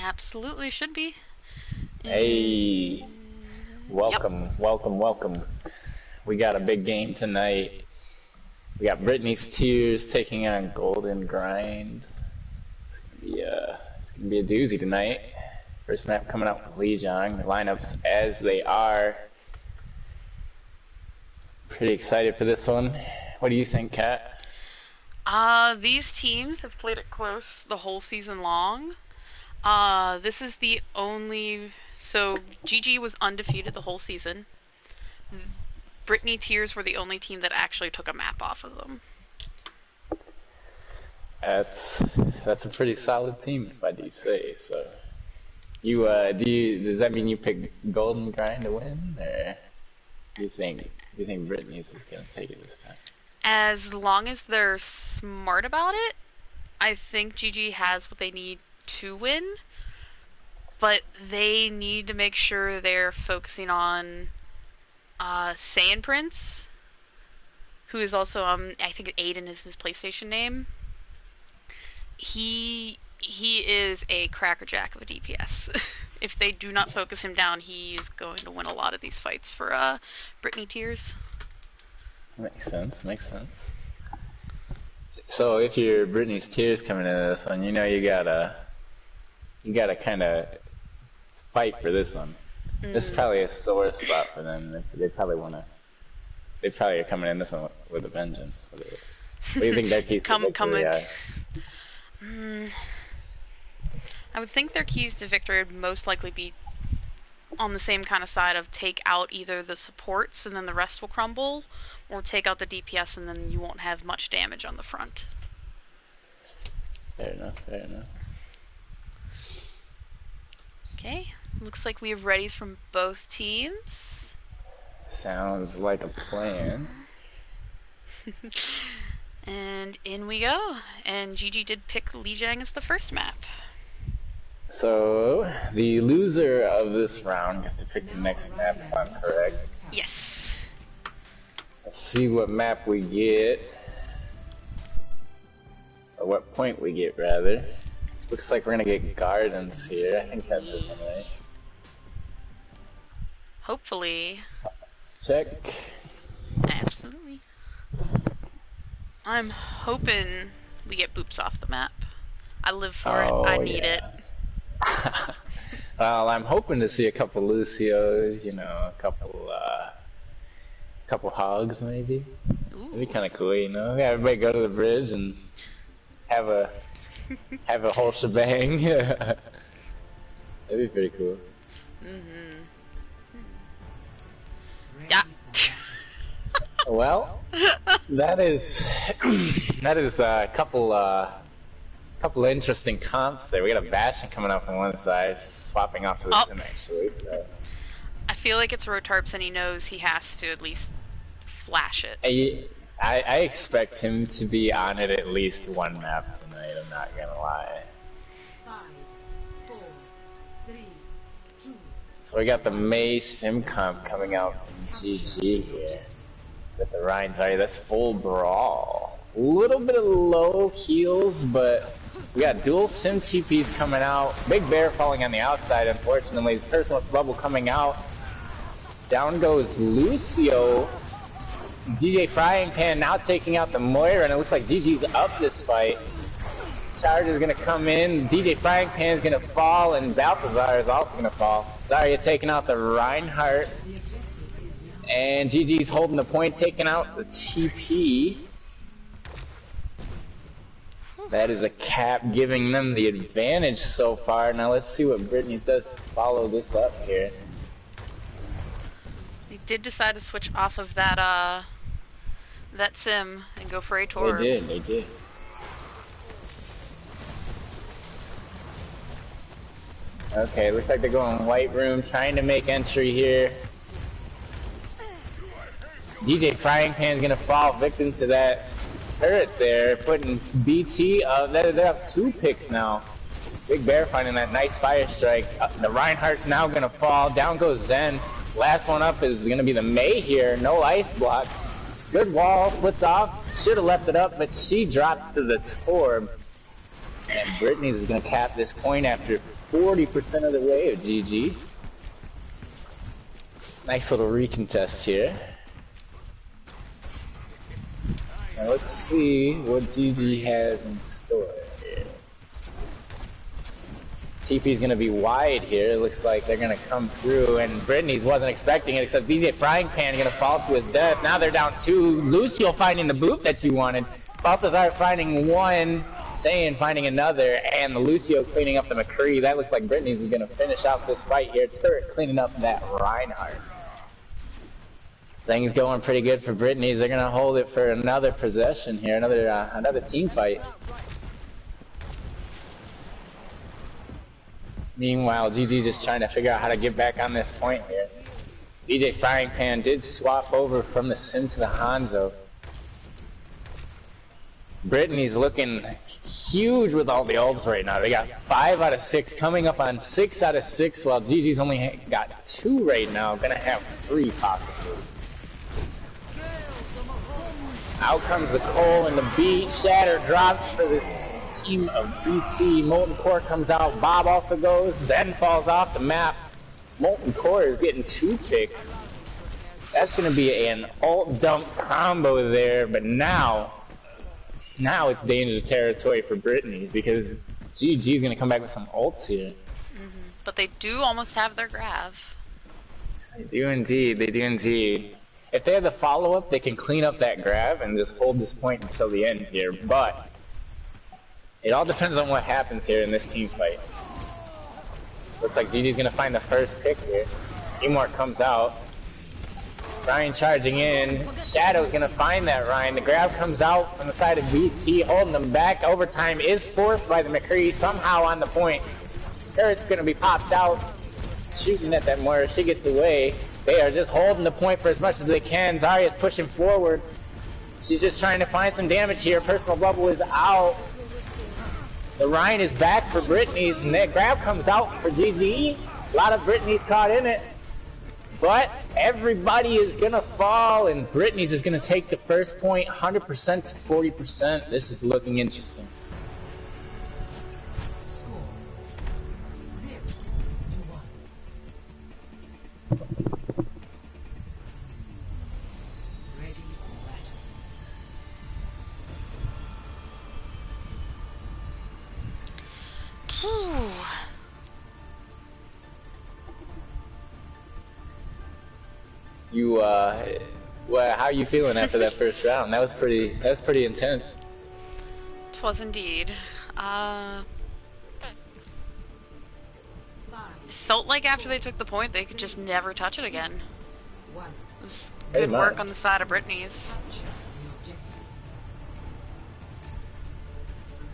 Absolutely should be. Hey, Yep. welcome. We got a big game tonight. We got Britney's Tears taking on Golden Grind. It's gonna be a doozy tonight. First map coming out with Lijiang. The lineups as they are. Pretty excited for this one. What do you think, Kat? These teams have played it close the whole season long. This is the only. So, GG was undefeated the whole season. Britney Tears were the only team that actually took a map off of them. That's a pretty solid team, if I do say so. Does that mean you pick Golden Grind to win, or do you think Britney's is gonna take it this time? As long as they're smart about it, I think GG has what they need to win. But they need to make sure they're focusing on Saiyan Prince, who is also I think Aiden is his PlayStation name. He is a crackerjack of a DPS. If they do not focus him down, he is going to win a lot of these fights for Britney Tears. Makes sense. So if you're Britney's Tears coming into this one, you gotta kind of fight for this one. This is probably a sore spot for them. They probably are coming in this one with a vengeance. What do you think their keys to victory are? I would think their keys to victory would most likely be on the same kind of side of take out either the supports and then the rest will crumble, or take out the DPS and then you won't have much damage on the front. Fair enough. Okay, looks like we have readies from both teams. Sounds like a plan. And in we go. And GG did pick Lijiang as the first map. So the loser of this round gets to pick the next map, if I'm correct. Yes. Let's see what map we get. Or what point we get, rather. Looks like we're gonna get Gardens here. I think that's this one, right? Hopefully. Let's check. Absolutely. I'm hoping we get Boops off the map. I live for it. I need it. Well, I'm hoping to see a couple Lucios, a couple hogs maybe. Ooh. It'd be kind of cool, Yeah, everybody go to the bridge and have a whole shebang. That'd be pretty cool. Yeah. Well, that is a couple interesting comps there. We got a Bastion coming up on one side, swapping off to the Sim actually. So I feel like it's Rotarps and he knows he has to at least flash it. I expect him to be on it at least one map tonight, I'm not gonna lie. 5, 4, 3, 2. So we got the May Sim comp coming out from GG here. With the Rhines, that's full brawl. A little bit of low heals, but we got dual Sim TPs coming out. Big Bear falling on the outside, unfortunately. Personal bubble coming out. Down goes Lucio. DJ Frying Pan now taking out the Moira, and it looks like GG's up this fight. Charge is gonna come in. DJ Frying Pan is gonna fall, and Balthazar is also gonna fall. Zarya taking out the Reinhardt. And GG's holding the point, taking out the TP. That is a cap giving them the advantage so far. Now let's see what Britney does to follow this up here. They did decide to switch off of that Sim and go for a Torb. They did. Okay, looks like they're going White Room, trying to make entry here. DJ Frying Pan's gonna fall victim to that turret there, putting BT they're up 2 picks now. Big Bear finding that nice fire strike. The Reinhardt's now gonna fall. Down goes Zen. Last one up is gonna be the May here. No ice block. Good wall, splits off. Should have left it up, but she drops to the Torb. And Britney's is gonna cap this point after 40% of the way of GG. Nice little recontest here. Now let's see what GG has in store here. TP's gonna be wide here. It looks like they're gonna come through, and Britney's wasn't expecting it, except DJ Frying Pan gonna fall to his death. Now they're down 2. Lucio finding the boot that you wanted. Balthazar finding one. Saiyan finding another, and the Lucio cleaning up the McCree. That looks like Britney's is gonna finish out this fight here. Turret cleaning up that Reinhardt. Things going pretty good for Britney's. They're gonna hold it for another possession here, another team fight. Meanwhile, GG just trying to figure out how to get back on this point here. DJ Frying Pan did swap over from the Sim to the Hanzo. Britney's looking huge with all the ults right now. They got 5 out of 6, coming up on 6 out of 6, while GG's only got 2 right now. Gonna have 3 possibly. Out comes the Cole and the beat. Shatter drops for this team of BT. Molten Core comes out. Bob also goes. Zen falls off the map. Molten Core is getting 2 picks. That's gonna be an ult dump combo there, but now it's danger territory for Britney because GG's gonna come back with some ults here. But they do almost have their grav. They do indeed, they do indeed. If they have the follow-up, they can clean up that grab and just hold this point until the end here, but it all depends on what happens here in this team fight. Looks like GG's gonna find the first pick here. Emort comes out. Ryan charging in. Shadow's gonna find that Ryan. The grab comes out from the side of BT, holding them back. Overtime is forced by the McCree, somehow on the point. Turret's gonna be popped out. Shooting at that Moira. She gets away. They are just holding the point for as much as they can. Zarya's pushing forward. She's just trying to find some damage here. Personal bubble is out. The Ryan is back for Britney's, and that grab comes out for GG. A lot of Britney's caught in it. But everybody is gonna fall, and Britney's is gonna take the first point, 100% to 40%. This is looking interesting. You how are you feeling after that first round? That was pretty intense. It was indeed. Felt like after they took the point, they could just never touch it again. It was good work on the side of Britney's.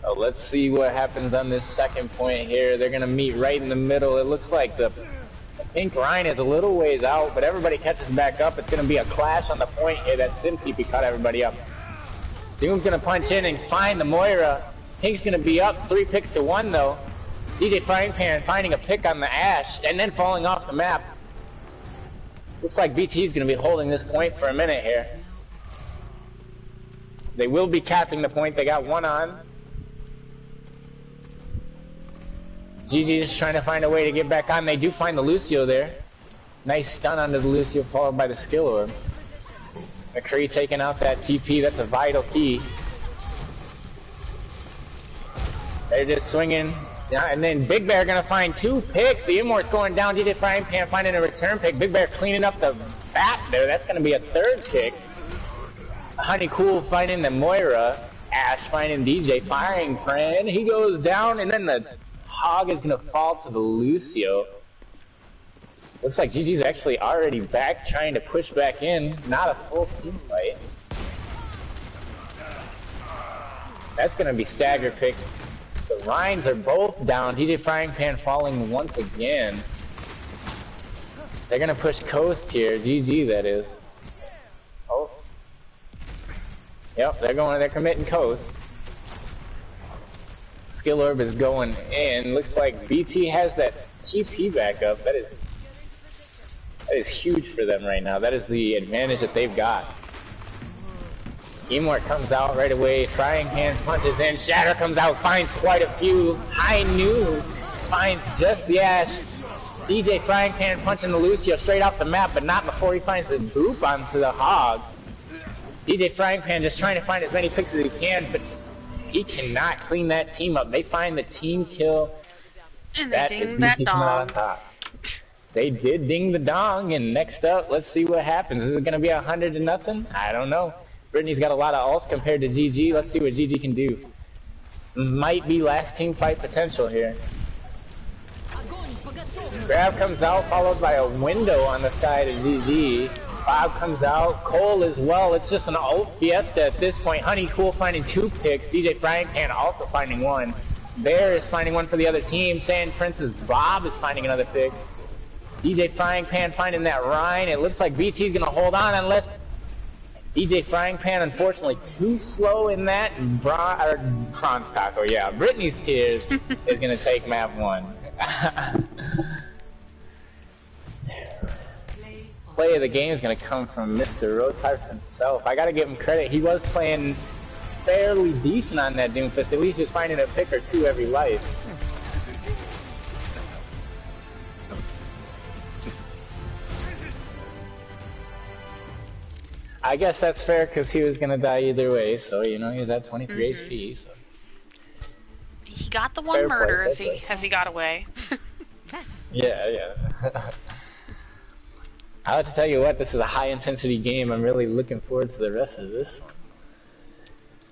Oh, let's see what happens on this second point here. They're gonna meet right in the middle. It looks like the pink Ryan is a little ways out, but everybody catches back up. It's gonna be a clash on the point here. That Sim TP caught everybody up. Doom's gonna punch in and find the Moira. Pink's gonna be up 3 picks to 1 though. DJ Frying Pan finding a pick on the Ashe and then falling off the map. Looks like BT's gonna be holding this point for a minute here. They will be capping the point. They got 1 on. GG just trying to find a way to get back on. They do find the Lucio there. Nice stun onto the Lucio, followed by the skill orb. McCree taking out that TP. That's a vital key. They're just swinging. And then Big Bear gonna find 2 picks. The Immort's going down. DJ Frying Pan finding a return pick. Big Bear cleaning up the back there. That's gonna be a 3rd pick. Honeycool finding the Moira. Ashe finding DJ Frying Pan. He goes down, and then the Hog is gonna fall to the Lucio. Looks like GG's actually already back, trying to push back in. Not a full team fight. That's gonna be stagger picks. The Ryans are both down. DJ Frying Pan falling once again. They're gonna push Coast here. GG, that is. Oh. Yep, they're committing Coast. Skill Orb is going in. Looks like BT has that TP back up. That is huge for them right now. That is the advantage that they've got. Emort comes out right away. Frying Pan punches in. Shatter comes out, finds quite a few. High Noon finds just the Ash. DJ Frying Pan punching the Lucio straight off the map, but not before he finds the boop onto the Hog. DJ Frying Pan just trying to find as many picks as he can, but he cannot clean that team up. They find the team kill. And they That is ding that BT coming out on dong. top. They did ding the dong, and next up, let's see what happens. Is it going to be 100-0? I don't know. Britney's got a lot of ults compared to GG. Let's see what GG can do. Might be last team fight potential here. Grab comes out, followed by a window on the side of GG. Bob comes out, Cole as well. It's just an ult fiesta at this point. Honey Cool finding 2 picks. DJ Frying Pan also finding 1. Bear is finding 1 for the other team. Sand Princess Bob is finding another pick. DJ Frying Pan finding that Rhine. It looks like BT's gonna hold on unless DJ Frying Pan, unfortunately, too slow in that. Bronze Taco, yeah. Britney's Tears is gonna take map 1. Play of the game is gonna come from Mr. Rotarts himself. I gotta give him credit. He was playing fairly decent on that Doomfist. At least he was finding a pick or 2 every life. I guess that's fair because he was gonna die either way, so you know he was at 23 HP. So. He got the one Fair murder play, as he got away. Yeah. I'll have to tell you what, this is a high intensity game. I'm really looking forward to the rest of this one.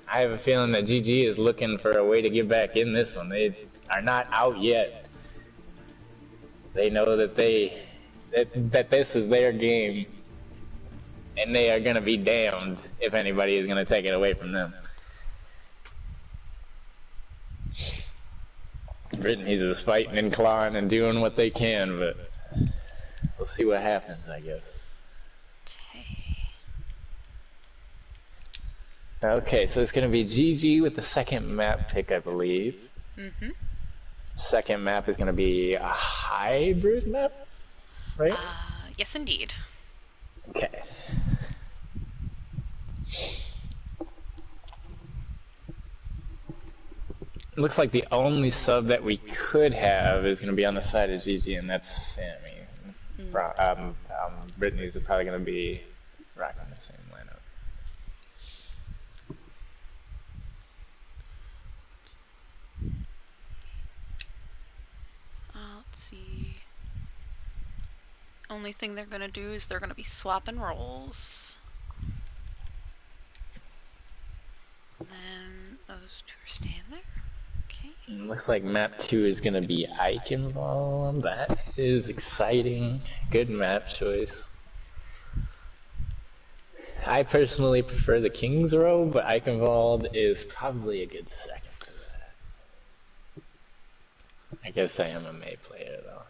I have a feeling that GG is looking for a way to get back in this one. They are not out yet. They know that that this is their game. And they are going to be damned if anybody is going to take it away from them. Britney's just fighting and clawing and doing what they can, but we'll see what happens, I guess. Okay, so it's going to be GG with the second map pick, I believe. Second map is going to be a hybrid map, right? Yes, indeed. Okay. Looks like the only sub that we could have is going to be on the side of GG, and that's Sammy. Britney's probably going to be rocking the same lineup. Let's see. Only thing they're gonna do is they're gonna be swapping roles. And then those 2 are staying there. Okay. Looks like map 2 is going to be Eichenwald. That is exciting. Good map choice. I personally prefer the King's Row, but Eichenwald is probably a good second to that. I guess I am a May player though.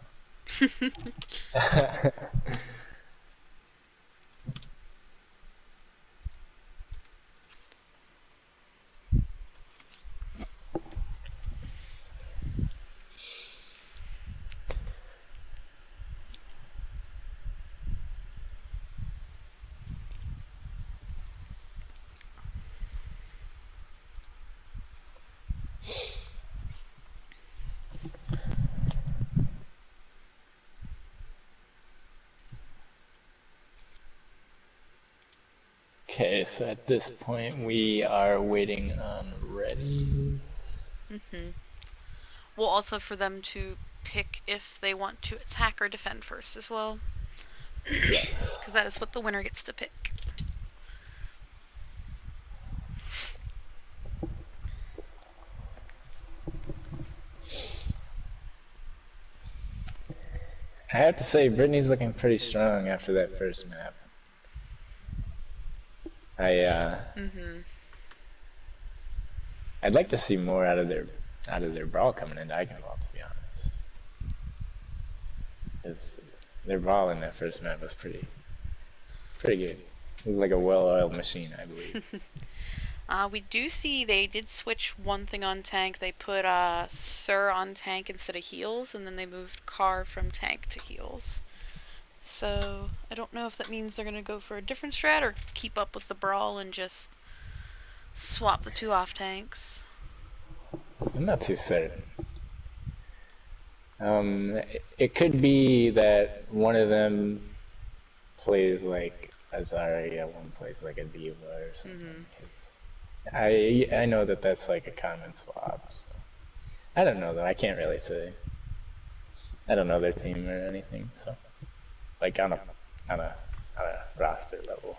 Okay, so at this point we are waiting on readies. Well, also for them to pick if they want to attack or defend first as well. Yes. Because that is what the winner gets to pick. I have to say, Britney's looking pretty strong after that first map. I'd like to see more out of their brawl coming into Eichenwald, to be honest. Because their brawl in that first map was pretty good. It was like a well-oiled machine, I believe. We do see they did switch one thing on tank. They put Sir on tank instead of heals, and then they moved Car from tank to heals. So I don't know if that means they're gonna go for a different strat or keep up with the brawl and just Swap the two off tanks. I'm not too certain. It could be that one of them plays like a Zarya, one plays like a Diva or something. I know that that's like a common swap. So I don't know though. I can't really say. I don't know their team or anything. So like on a roster level,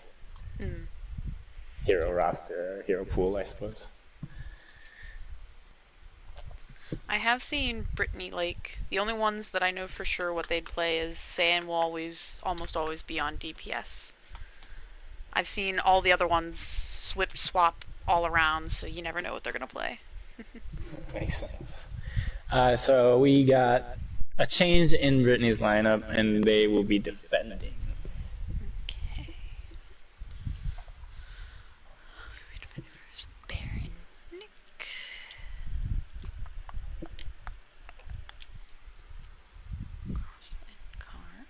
hero roster, or hero pool, I suppose. I have seen Britney, like, the only ones that I know for sure what they'd play is Saiyan will almost always be on DPS. I've seen all the other ones swap all around, so you never know what they're gonna play. Makes sense. So we got a change in Britney's lineup, and they will be defending. Okay. Baron Nick. Crossland car.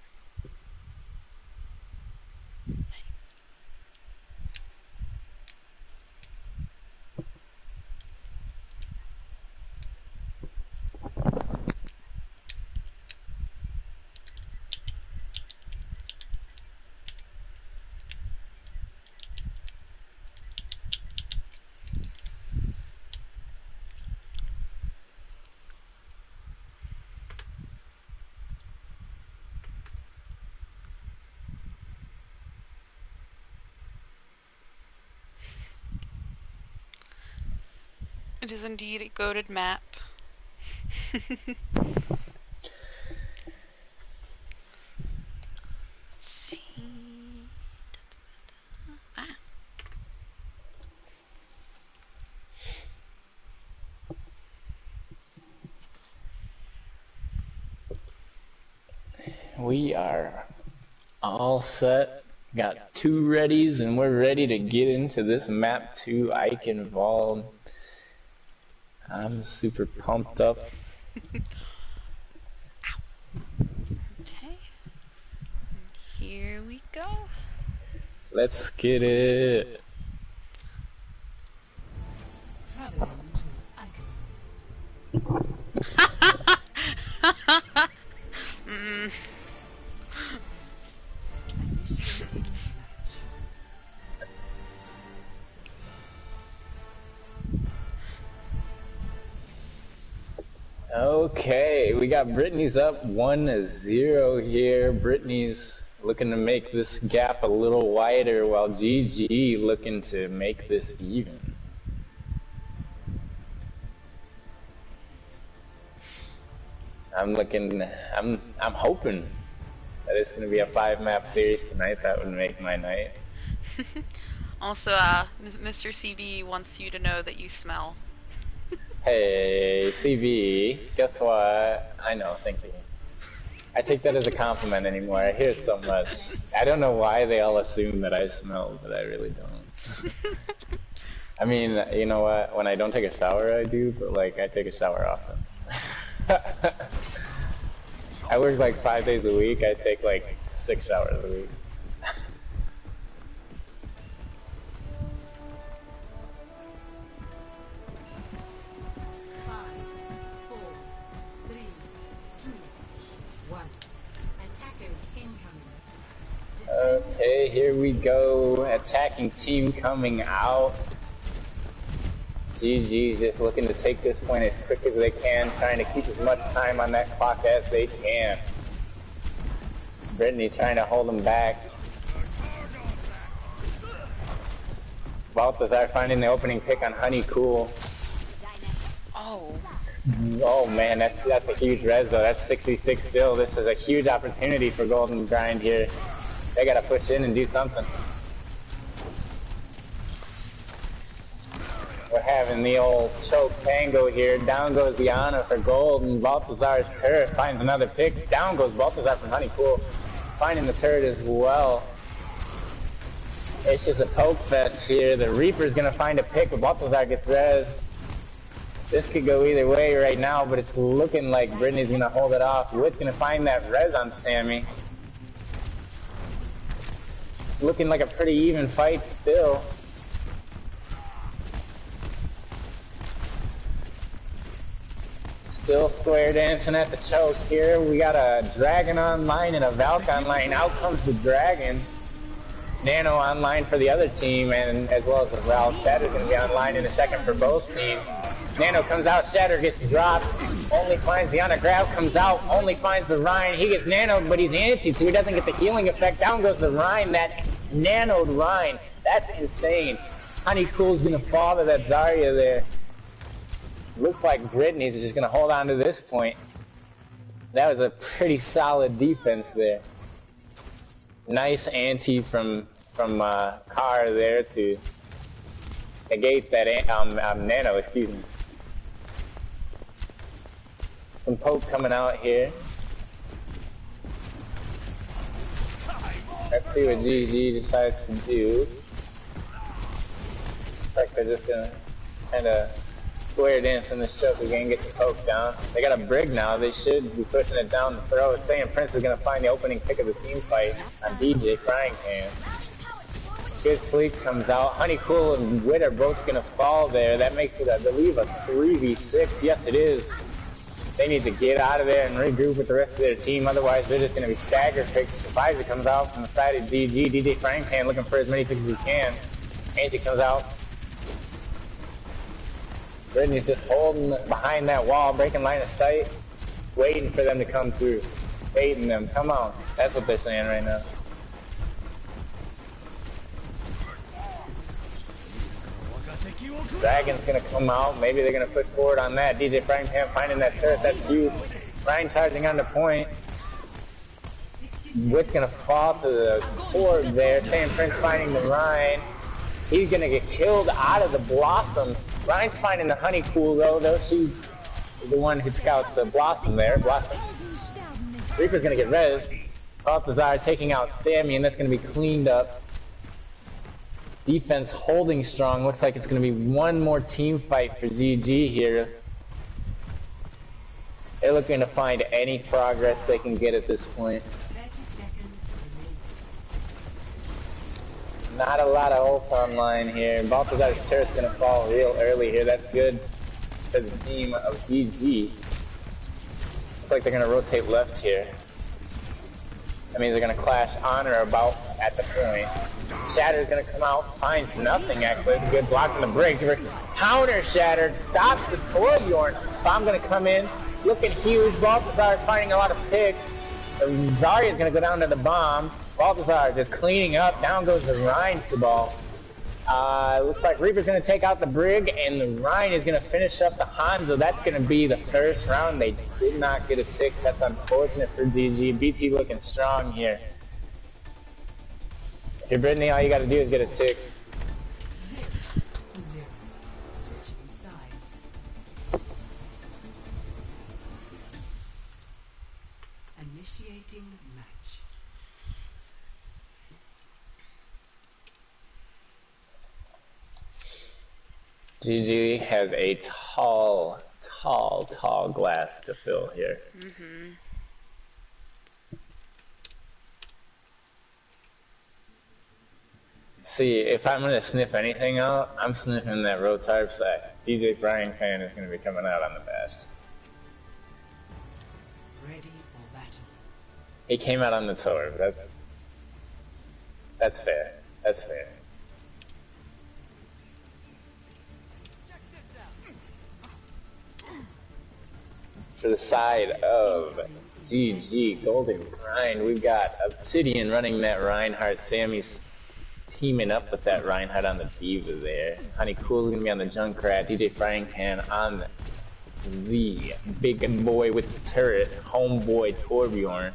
It is indeed a goated map. Let's see. Ah. We are all set. Got 2 readies, and we're ready to get into this map 2 Eichenwald. I'm super pumped up. Okay. Here we go. Let's get it. Okay, we got Britney's up 1-0 here. Britney's looking to make this gap a little wider, while GG looking to make this even. I'm hoping that it's gonna be a 5-map series tonight. That would make my night. Also, Mr. CB wants you to know that you smell. Hey, CB, guess what? I know, thank you. I take that as a compliment anymore. I hear it so much. I don't know why they all assume that I smell, but I really don't. I mean, you know what? When I don't take a shower, I do, but like, I take a shower often. I work like 5 days a week. I take like 6 showers a week. Okay, here we go. Attacking team coming out. GG just looking to take this point as quick as they can, trying to keep as much time on that clock as they can. Britney trying to hold them back. Balthazar finding the opening pick on Honey Cool. Oh man, that's a huge res though. That's 66 still. This is a huge opportunity for Golden Grind here. They gotta push in and do something. We're having the old choke tango here. Down goes Diana for gold, and Balthazar's turret finds another pick. Down goes Balthazar from Honeypool, finding the turret as well. It's just a poke fest here. The Reaper's gonna find a pick, but Balthazar gets res. This could go either way right now, but it's looking like Britney's gonna hold it off. Wit's gonna find that res on Sammy. It's looking like a pretty even fight still. Still square dancing at the choke here. We got a Dragon online and a Valk online. Out comes the Dragon. Nano online for the other team, and as well as the Valk. Shatter's going to be online in a second for both teams. Nano comes out, Shatter gets dropped. Only finds the Ana grab, comes out, only finds the Rhine. He gets nanoed, but he's anti, so he doesn't get the healing effect. Down goes the Rhine, that nanoed Rhine. That's insane. Honeycool's going to fall to that Zarya there. Looks like Britney's just going to hold on to this point. That was a pretty solid defense there. Nice anti from Car there to negate that nano, excuse me. Some poke coming out here. Let's see what GG decides to do. Looks like they're just gonna kinda square dance in this choke again, get the poke down. They got a Brig now, they should be pushing it down the throat. It's saying Prince is gonna find the opening pick of the team fight on DJ Frying Pan. Good Sleep comes out. Honeycool and Wit are both gonna fall there. That makes it, I believe, a 3v6. Yes, it is. They need to get out of there and regroup with the rest of their team. Otherwise, they're just gonna be stagger picks. Visor comes out from the side of DG. DJ Frying Pan looking for as many picks as he can. Angie comes out. Britney's just holding behind that wall, breaking line of sight, waiting for them to come through. Baiting them. Come on. That's what they're saying right now. Dragon's gonna come out. Maybe they're gonna push forward on that. DJ Frying Pan finding that turret. That's huge. Ryan charging on the point. Wit's gonna fall to the cord there. Sam Prince finding the Ryan. He's gonna get killed out of the Blossom. Ryan's finding the Honeycool though. She's the one who scouts the Blossom there. Blossom. Reaper's gonna get res. Balthazar taking out Sammy, and that's gonna be cleaned up. Defense holding strong. Looks like it's going to be one more team fight for GG here. They're looking to find any progress they can get at this point. Not a lot of ults online here. Balthazar's turret's going to fall real early here. That's good for the team of GG. Looks like they're going to rotate left here. That means they're going to clash on or about at the point. Shatter's going to come out, finds nothing actually. It's a good block from the Brig. Counter Shatter, stops the Torbjorn. Bomb going to come in, looking huge. Balthazar finding a lot of picks. Zarya's going to go down to the bomb. Balthazar just cleaning up. Down goes the Rhine ball. Looks like Reaper's going to take out the Brig, and the Rhine is going to finish up the Hanzo. That's going to be the first round. They did not get a tick. That's unfortunate for GG. BT looking strong here. If you're Britney, all you got to do is get a tick. 0-0. Switching sides. Initiating match. GG has a tall glass to fill here. See, if I'm gonna sniff anything out, I'm sniffing that Rotarp sack. DJ Frying Pan is gonna be coming out on the best. Ready for battle. He came out on the Torb. That's fair. That's fair. For the side of GG Golden Grind, we've got Obsidian running that Reinhardt. Sammy's teaming up with that Reinhardt on the Diva there. Honeycool's gonna be on the Junkrat. DJ Frying Pan on the big boy with the turret. Homeboy Torbjorn.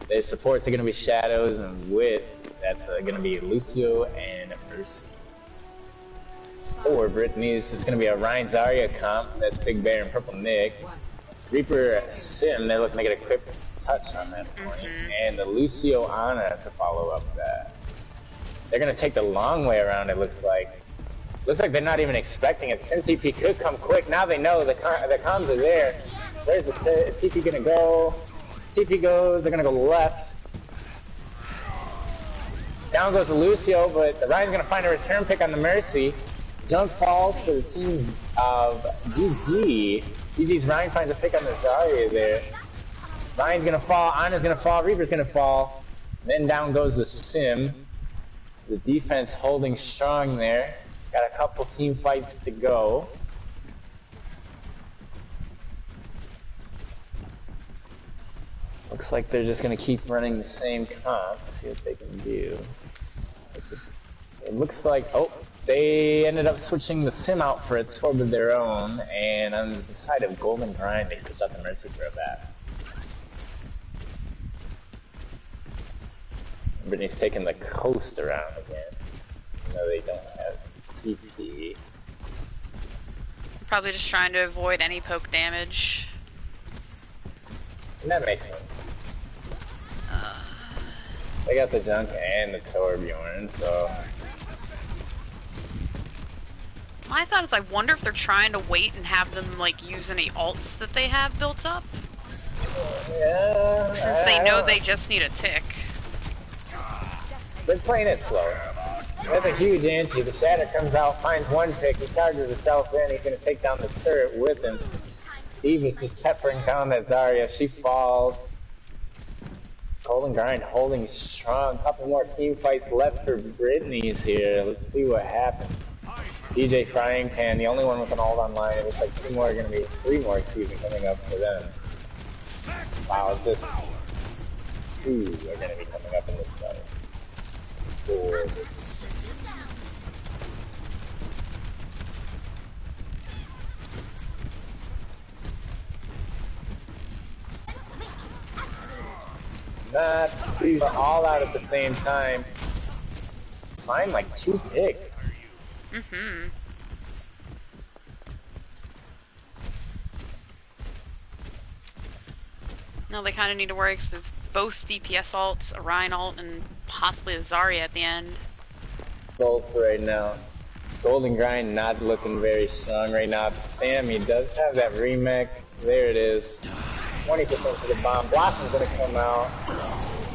Their supports are gonna be Shadows and Wit. That's gonna be Lucio and Mercy. For Britney's, it's gonna be a Ryan Zarya comp. That's Big Bear and Purple Nick. Reaper Sim, they're looking to get a quick touch on that point. And the Lucio Ana to follow up that. They're gonna take the long way around, it looks like. Looks like they're not even expecting it. Since TP could come quick, now they know the comms are there. Where's the TP gonna go? TP goes, they're gonna go left. Down goes the Lucio, but the Ryan's gonna find a return pick on the Mercy. Junk falls for the team of GG. GG's Ryan finds a pick on the Zarya there. Ryan's gonna fall, Ana's gonna fall, Reaper's gonna fall. Then down goes the Sim. So the defense holding strong there. Got a couple team fights to go. Looks like they're just gonna keep running the same comp, see what they can do. It looks like, oh, they ended up switching the Sim out for a Torb of their own, and on the side of Golden Grind, they switched out the Mercy for a bat. Britney's taking the coast around again. No, they don't have TP. Probably just trying to avoid any poke damage. And that makes sense. They got the Junk and the Torbjorn, so... My thought is I wonder if they're trying to wait and have them like use any alts that they have built up. Yeah, Since they know they just need a tick. They're playing it slow. That's a huge ante. The Shatter comes out, finds one pick, he charges himself in, he's gonna take down the turret with him. Eva's just peppering down that Zarya, she falls. Golden Grind holding strong. Couple more team fights left for Britney's here. Let's see what happens. DJ Frying Pan, the only one with an ult online. It looks like three more excuse me, coming up for them. Wow, just two are gonna be coming up in this fight. Four. Not two all out at the same time. Find like 2 picks. Mm-hmm. No, they kind of need to worry because there's both DPS ults, a Rhine ult, and possibly a Zarya at the end. Both right now. Golden Grind not looking very strong right now. Sammy does have that remake. There it is. 20% for the bomb. Blossom's gonna come out.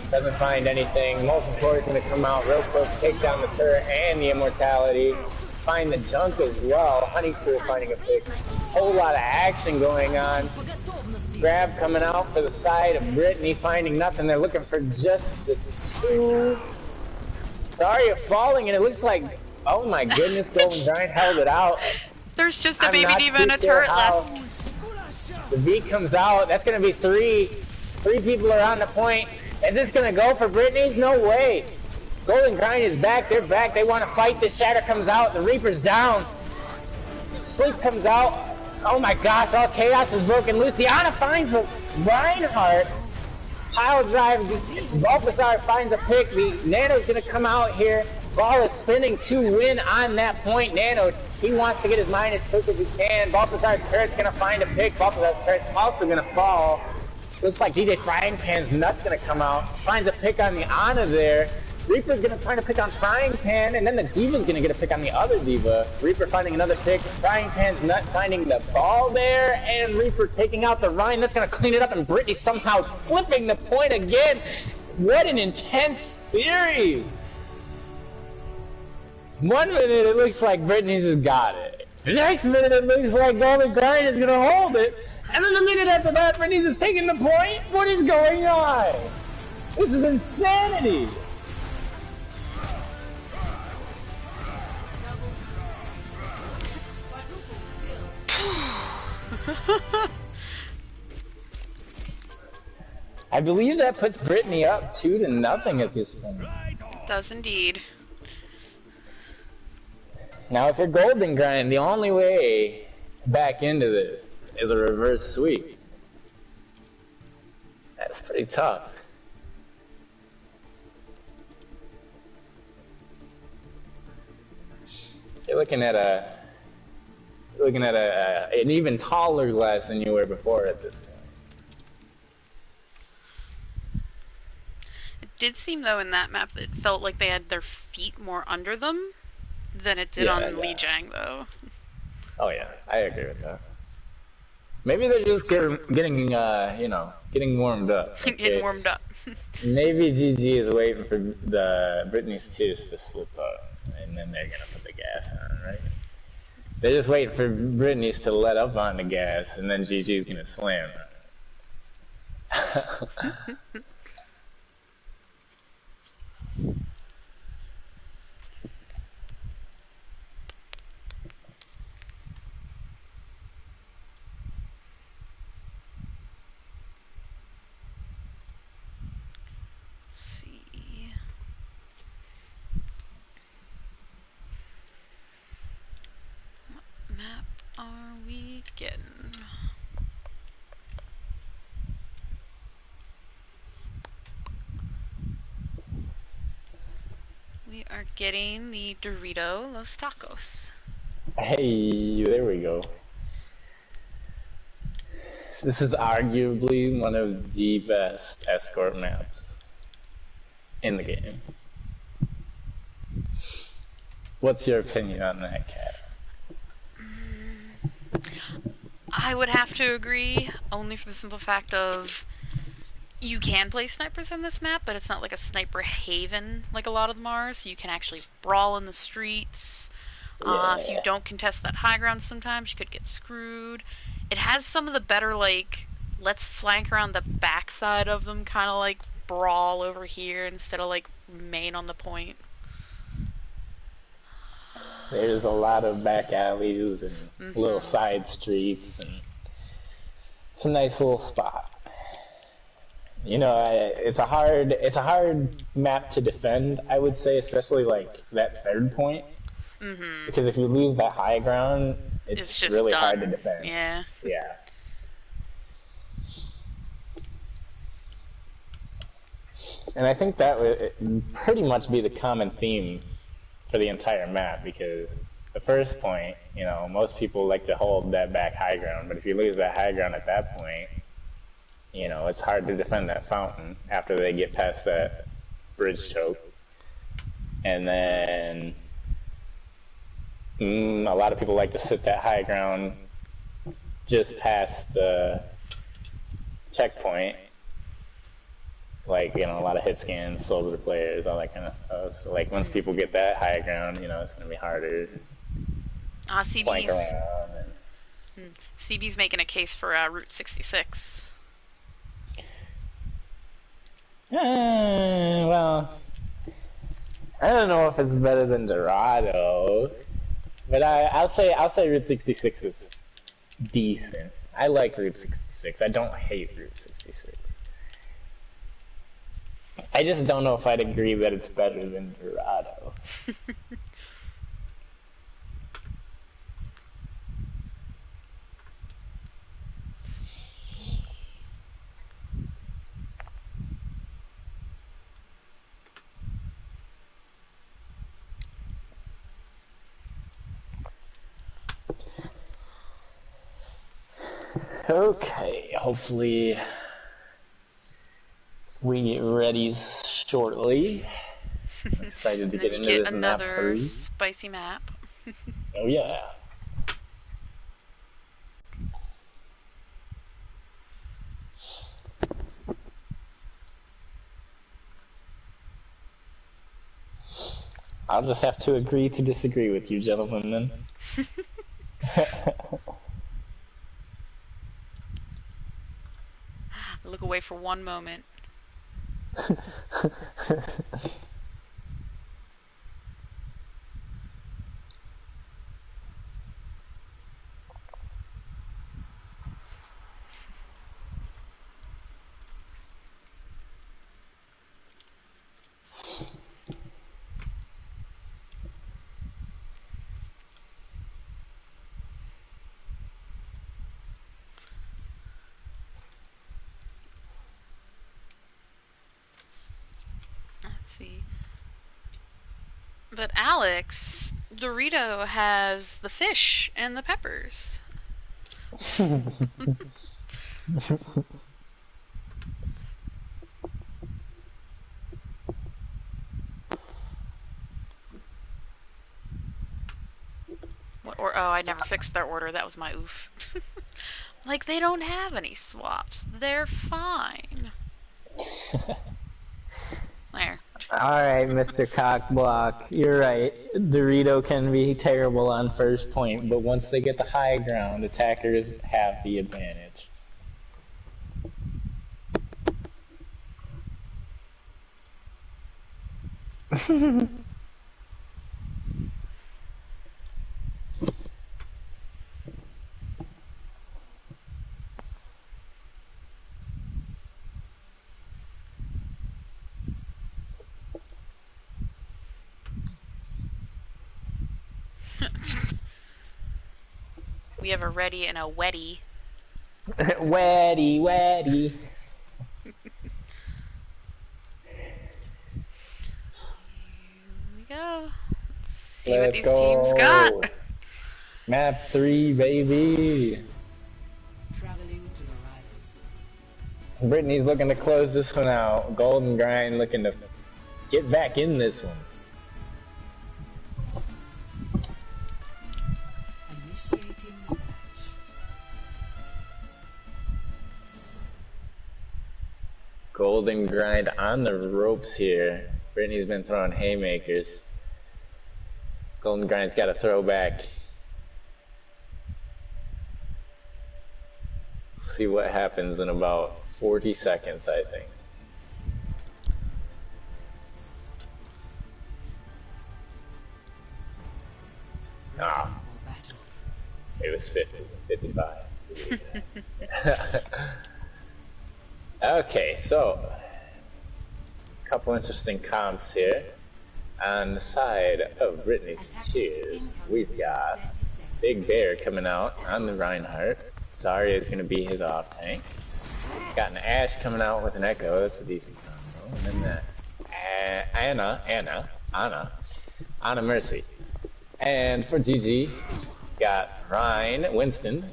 Doesn't find anything. Molten Core is gonna come out real quick, take down the turret and the immortality. Find the Junk as well. Honeypool finding a pick. Whole lot of action going on. Grab coming out for the side of Britney, finding nothing. They're looking for just the 2. Zarya falling, and it looks like, oh my goodness, Golden Grind held it out. There's just a baby diva and a turret left. The V comes out. That's gonna be 3. 3 people are on the point. Is this gonna go for Britney's? No way. Golden Grind is back. They're back. They want to fight. The Shatter comes out. The Reaper's down. Sleep comes out. Oh my gosh, all chaos is broken loose. Diana finds the Reinhardt. Pile drive. Balthazar finds a pick. The Nano's gonna come out here. Ball is spinning to win on that point. Nano, he wants to get his mine as quick as he can. Balthazar's turret's gonna find a pick. Balthazar's turret's also gonna fall. Looks like DJ Frying Pan's nut's gonna come out. Finds a pick on the Ana there. Reaper's gonna find a pick on Frying Pan, and then the Diva's gonna get a pick on the other Diva. Reaper finding another pick. Frying Pan's nut finding the ball there, and Reaper taking out the Rhine. That's gonna clean it up, and Britney somehow flipping the point again. What an intense series! 1 minute it looks like Britney's has got it. The next minute it looks like Golden Grind is gonna hold it. And then the minute after that, Britney's is taking the point? What is going on? This is insanity! I believe that puts Britney up 2-0 at this point. Does indeed. Now if you're Golden Grind, the only way back into this is a reverse sweep. That's pretty tough. You're looking at an even taller glass than you were before at this point. It did seem though in that map that it felt like they had their feet more under them than it did on Lijiang though. Oh yeah, I agree with that. Maybe they're just getting you know, getting warmed up. Okay? Getting warmed up. Maybe GG is waiting for the Britney's tears to slip up, and then they're gonna put the gas on, right? They're just waiting for Britney's to let up on the gas, and then GG's gonna slam. Let's see. What map are we getting? We are getting the Dorito Los Tacos. Hey, there we go. This is arguably one of the best escort maps in the game. What's your opinion on that, Cat? I would have to agree, only for the simple fact of you can play snipers in this map, but it's not like a sniper haven like a lot of them are, so you can actually brawl in the streets. If you Yeah. don't contest that high ground sometimes, you could get screwed. It has some of the better, like, let's flank around the backside of them, kind of like brawl over here instead of, like, main on the point. There's a lot of back alleys and little Mm-hmm. side streets, and it's a nice little spot. You know, it's a hard map to defend, I would say, especially like that third point, Mm-hmm. because if you lose that high ground, It's it's just really hard to done. defend. Yeah. Yeah. And I think that would pretty much be the common theme for the entire map, because the first point, you know, most people like to hold that back high ground, but if you lose that high ground at that point, you know, it's hard to defend that fountain after they get past that bridge choke. And then a lot of people like to sit that high ground just past the checkpoint. Like, you know, a lot of hit scans, soldier players, all that kind of stuff. So, like, once people get that high ground, you know, it's going to be harder to flank CB's, around. CB's making a case for Route 66. Well, I don't know if it's better than Dorado, but I'll say Route 66 is decent. I like Route 66. I don't hate Route 66. I just don't know if I'd agree that it's better than Dorado. Okay, hopefully we get ready shortly. I'm excited to And then get you into get this map another 3. spicy map. Oh yeah. I'll just have to agree to disagree with you, gentlemen, then. Look away for one moment. Let's see. But Alex, Dorito has the fish and the peppers. Oh, I never fixed their order. That was my oof. Like, they don't have any swaps. They're fine. There. Alright, Mr. Cockblock, you're right. Dorito can be terrible on first point, but once they get the high ground, attackers have the advantage. We have a ready and a wetty. Wetty, wetty. Here we go. Let's see what Let's these go. teams got. Map 3, baby. Traveling to arrival. Britney's looking to close this one out. Golden Grind looking to get back in this one. Initiating match. Golden Grind on the ropes here. Britney's been throwing haymakers. Golden Grind's got a throwback. See what happens in about 40 seconds, I think. Ah, it was 50, 55. Okay, so a couple interesting comps here. On the side of Britney's Tears, we've got Big Bear coming out on the Reinhardt. Zarya is going to be his off tank. Got an Ashe coming out with an Echo. That's a decent combo. And then the Anna Mercy. And for GG, got Ryan, Winston.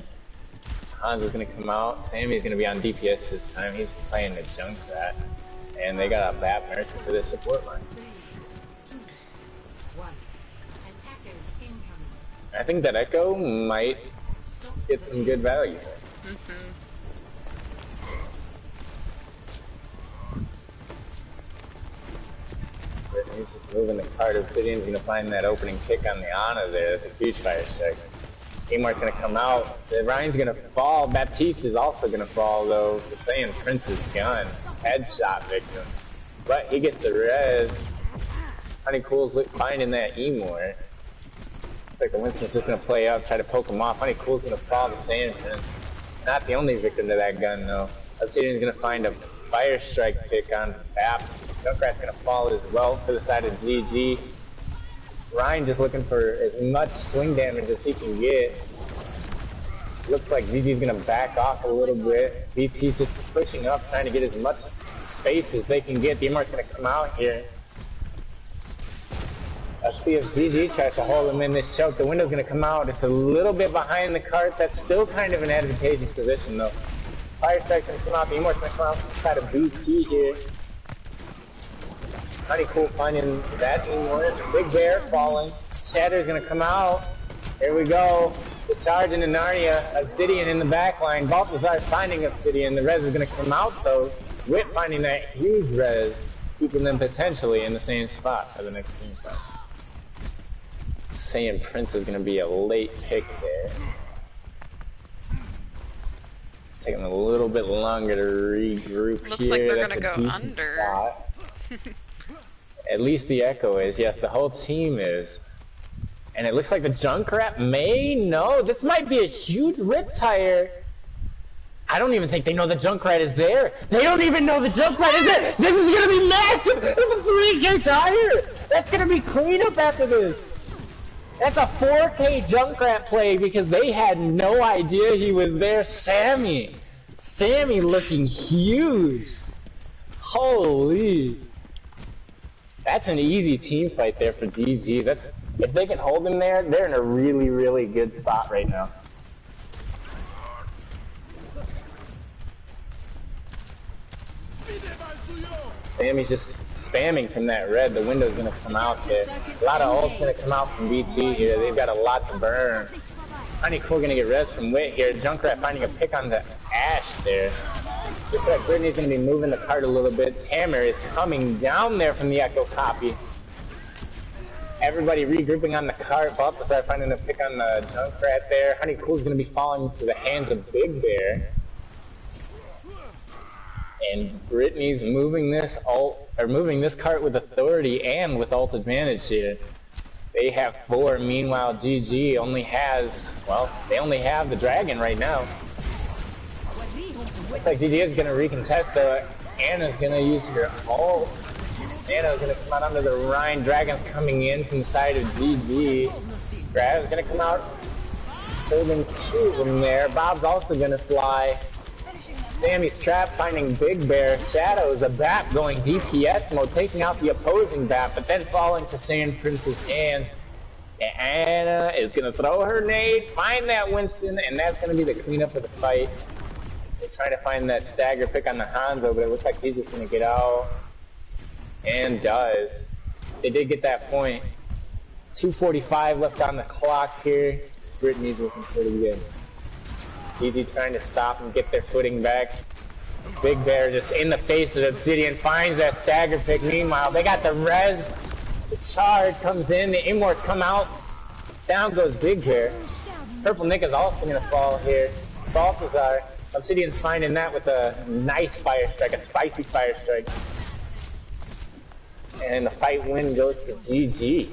Hans is going to come out. Sammy's going to be on DPS this time. He's playing the Junkrat. And they got a Bat Mercy to their support line. I think that Echo might get some good value. He's just moving the card. Obsidian's gonna find that opening kick on the Ana there. That's a huge fire strike. Amar's gonna come out. The Ryan's gonna fall. Baptiste is also gonna fall though. The Saiyan Prince's gun. Headshot victim. But he gets the res. Honeycool's finding that Emor. Looks like the Winston's just gonna play out, try to poke him off. Honeycool's gonna fall the Saiyan Prince. Not the only victim to that gun though. Obsidian's gonna find a fire strike pick on Bap. Junkrat's gonna fall as well to the side of GG. Ryan just looking for as much swing damage as he can get. Looks like GG's gonna back off a little bit. BT's just pushing up, trying to get as much space as they can get. The Emar's gonna come out here. Let's see if GG tries to hold him in this choke. The window's gonna come out. It's a little bit behind the cart. That's still kind of an advantageous position though. Fire strike's gonna come out. The Emar's gonna come out to try to BT here. Honeycool finding that Emor. Big Bear falling. Shatter's gonna come out. Here we go. The charge into Narnia. Obsidian in the back line. Balthazar finding Obsidian. The res is gonna come out though. Wit finding that huge res. Keeping them potentially in the same spot for the next team fight. Saiyan Prince is gonna be a late pick there. Taking a little bit longer to regroup Looks here. like they're That's gonna a go decent under. spot. At least the Echo is. Yes, the whole team is. And it looks like the Junkrat may? No, this might be a huge rip tire. I don't even think they know the Junkrat is there. They don't even know the Junkrat is there. This is gonna be massive. This is a 3K tire. That's gonna be cleanup after this. That's a 4K Junkrat play because they had no idea he was there. Sammy looking huge. Holy. That's an easy team fight there for GG. That's, if they can hold him there, they're in a really, really good spot right now. Sammy's just spamming from that red. The window's gonna come out there. A lot of ult's gonna come out from BT here. They've got a lot to burn. Honeycool gonna get res from Wit here. Junkrat finding a pick on the Ashe there. Looks like Britney's gonna be moving the cart a little bit. Hammer is coming down there from the Echo copy. Everybody regrouping on the cart. Balthazar finding a pick on the Junkrat there. Honeycool's gonna be falling into the hands of Big Bear. And Britney's moving this cart with authority and with ult advantage here. They have 4, meanwhile GG only has, well, they only have the dragon right now. Looks like GG is gonna recontest though. Anna's gonna use her ult. Anna's gonna come out under the Rhine. Dragon's coming in from the side of GG. Grav's gonna come out holding 2 of them there. Bob's also gonna fly. Sammy's trap finding Big Bear. Shadow's a bat going DPS mode, taking out the opposing bat, but then falling to Sand Prince's hands. Anna is gonna throw her nade, find that Winston, and that's gonna be the cleanup of the fight. They're trying to find that stagger pick on the Hanzo, but it looks like he's just gonna get out. And does. They did get that point. 2:45 left on the clock here. Britney's looking pretty good. GG trying to stop and get their footing back. Big Bear just in the face of Obsidian finds that stagger pick. Meanwhile, they got the res. The charge comes in. The Immorts come out. Down goes Big Bear. Purple Nick is also going to fall here. Balthazar. Obsidian's finding that with a nice fire strike, a spicy fire strike. And the fight win goes to GG.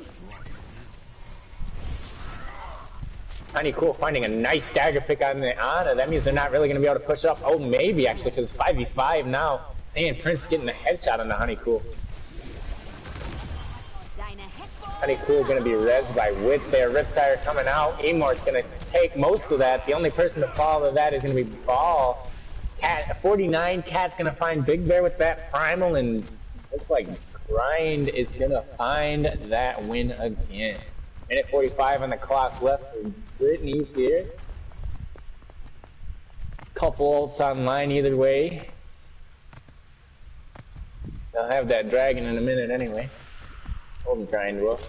Honeycool finding a nice stagger pick on the Ana. That means they're not really going to be able to push up. Oh, maybe actually, because 5v5 now. Sand Prince getting the headshot on the Honeycool. Honeycool going to be rezzed by Wit there. Ripsire coming out. Amor's going to take most of that. The only person to follow that is going to be Ball. Cat 49. Cat's going to find Big Bear with that primal, and looks like Grind is going to find that win again. Minute 45 on the clock left for Britney's here. Couple ults online either way. They'll have that dragon in a minute anyway. Hold Grind will.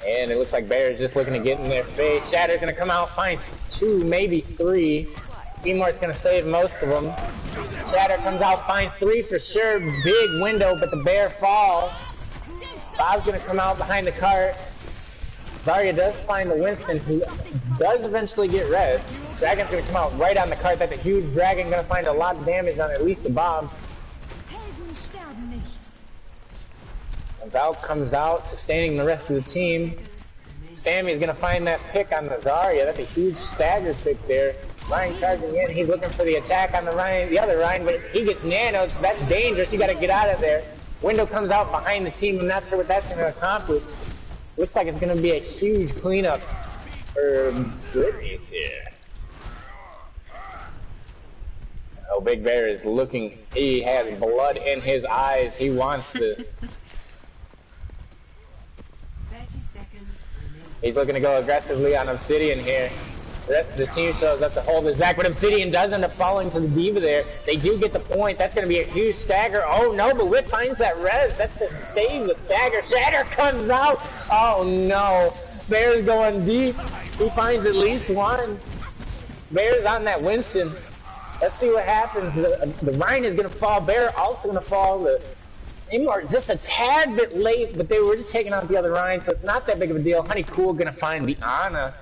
And it looks like Bear's just looking to get in their face. Shatter's gonna come out, finds 2, maybe 3. Emor's gonna save most of them. Shatter comes out, finds 3 for sure. Big window, but the Bear falls. Bob's gonna come out behind the cart. Zarya does find the Winston, who does eventually get res. Dragon's gonna come out right on the cart. That's a huge dragon, gonna find a lot of damage on at least the Bob. Val comes out, sustaining the rest of the team. Sammy's gonna find that pick on the Zarya. That's a huge stagger pick there. Ryan charging in. He's looking for the attack on the Ryan, the other Ryan, but he gets nanos. That's dangerous. You gotta get out of there. Window comes out behind the team. I'm not sure what that's gonna accomplish. Looks like it's gonna be a huge cleanup for Britney's here. Oh, Big Bear is looking. He has blood in his eyes. He wants this. He's looking to go aggressively on Obsidian here. The rest of the team shows up to hold his back, but Obsidian does end up falling to the Diva there. They do get the point. That's going to be a huge stagger. Oh no, but Wit finds that res. That's a stave the stagger. Shatter comes out. Oh no. Bear's going deep. He finds at least 1. Bear's on that Winston. Let's see what happens. The Rhine is going to fall. Bear also going to fall. The Imor just a tad bit late, but they were just taking out the other Rhine, so it's not that big of a deal. Honeycool going to find the Ana.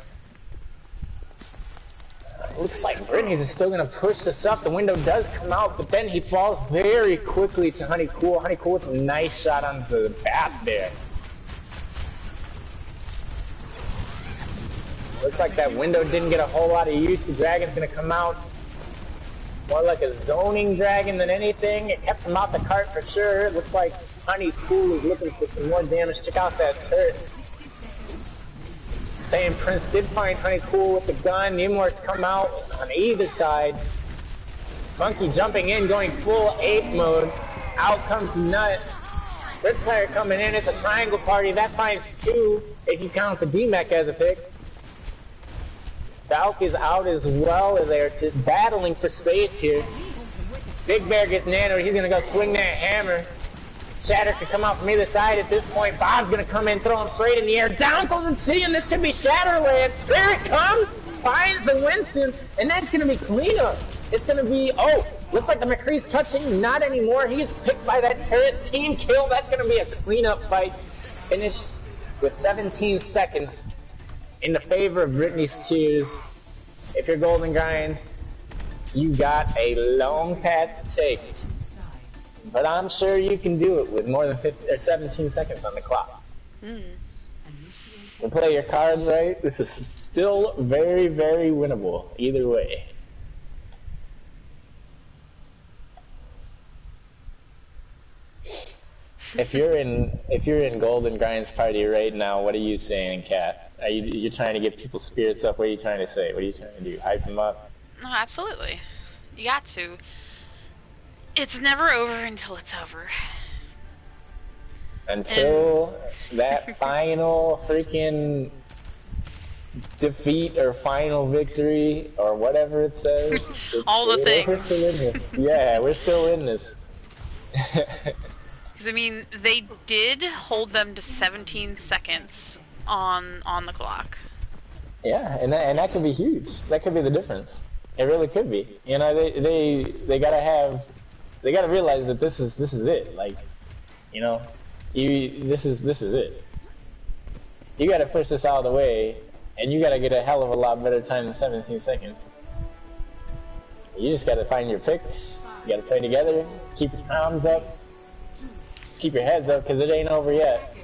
Looks like Britney is still going to push this up. The window does come out, but then he falls very quickly to Honeycool. Honeycool with a nice shot on the bat there. Looks like that window didn't get a whole lot of use. The dragon's going to come out. More like a zoning dragon than anything. It kept him out the cart for sure. It looks like Honeycool is looking for some more damage. Check out that third. Sand Prince did find Honeycool with the gun. The Immorts come out on either side. Monkey jumping in, going full ape mode. Out comes Nut. Riptire coming in. It's a triangle party. That finds 2 if you count the D-Mech as a pick. Valk is out as well. They're just battling for space here. Big Bear gets nanoed. He's going to go swing that hammer. Shatter can come out from either side at this point. Bob's going to come in, throw him straight in the air. Down goes Obsidian. This could be Shatterland. There it comes. Finds the Winston. And that's going to be cleanup. It's gonna be, oh, looks like the McCree's touching, not anymore. He is picked by that turret. Team kill, that's gonna be a cleanup fight. Finish with 17 seconds in the favor of Britney's Tears. If you're Golden Grind, you got a long path to take. But I'm sure you can do it with more than 17 seconds on the clock. You play your cards right, this is still very, very winnable, either way. If you're in Golden Grind's party right now, what are you saying, Kat? Are you trying to get people's spirits up? What are you trying to say? What are you trying to do? Hype them up? No, absolutely. You got to. It's never over until it's over. Until that final freaking defeat or final victory or whatever it says. All the things. We're still in this. Yeah, we're still in this. I mean, they did hold them to 17 seconds on the clock. Yeah, and that could be huge. That could be the difference. It really could be. You know, they gotta realize that this is it. Like, you know, this is it. You gotta push this out of the way, and you gotta get a hell of a lot better time than 17 seconds. You just gotta find your picks. You gotta play together. Keep your arms up. Keep your heads up, because it ain't over yet.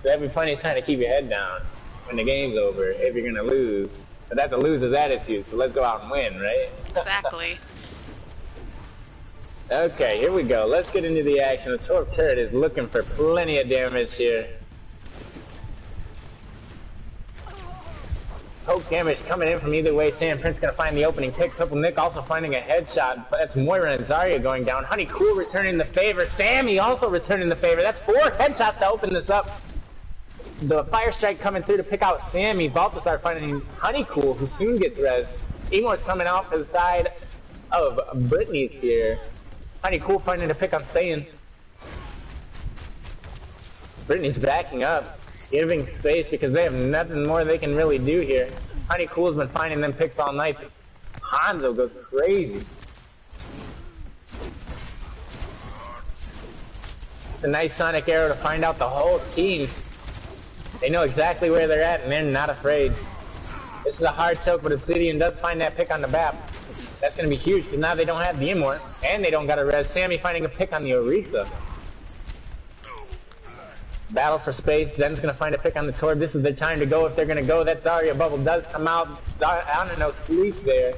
There'll be plenty of time to keep your head down when the game's over, if you're gonna lose. But that's a loser's attitude, so let's go out and win, right? Exactly. Okay, here we go. Let's get into the action. The Torp turret is looking for plenty of damage here. Poke damage coming in from either way. Sam Prince gonna find the opening pick. Purple Nick also finding a headshot. But that's Moira and Zarya going down. Honey Cool returning the favor. Sammy also returning the favor. That's 4 headshots to open this up. The fire strike coming through to pick out Sammy. Balthazar finding Honey Cool, who soon gets rezzed. Emor's coming out for the side of Britney's here. Honey Cool finding a pick on Saiyan. Britney's backing up, giving space because they have nothing more they can really do here. Honey Cool's been finding them picks all night. This Hanzo goes crazy. It's a nice sonic arrow to find out the whole team. They know exactly where they're at and they're not afraid. This is a hard choke, but Obsidian does find that pick on the BAP. That's going to be huge because now they don't have the Immort and they don't got a res. Sammy finding a pick on the Orisa. Battle for space. Zen's going to find a pick on the Torb. This is the time to go if they're going to go. That Zarya bubble does come out. I don't know, sleep there.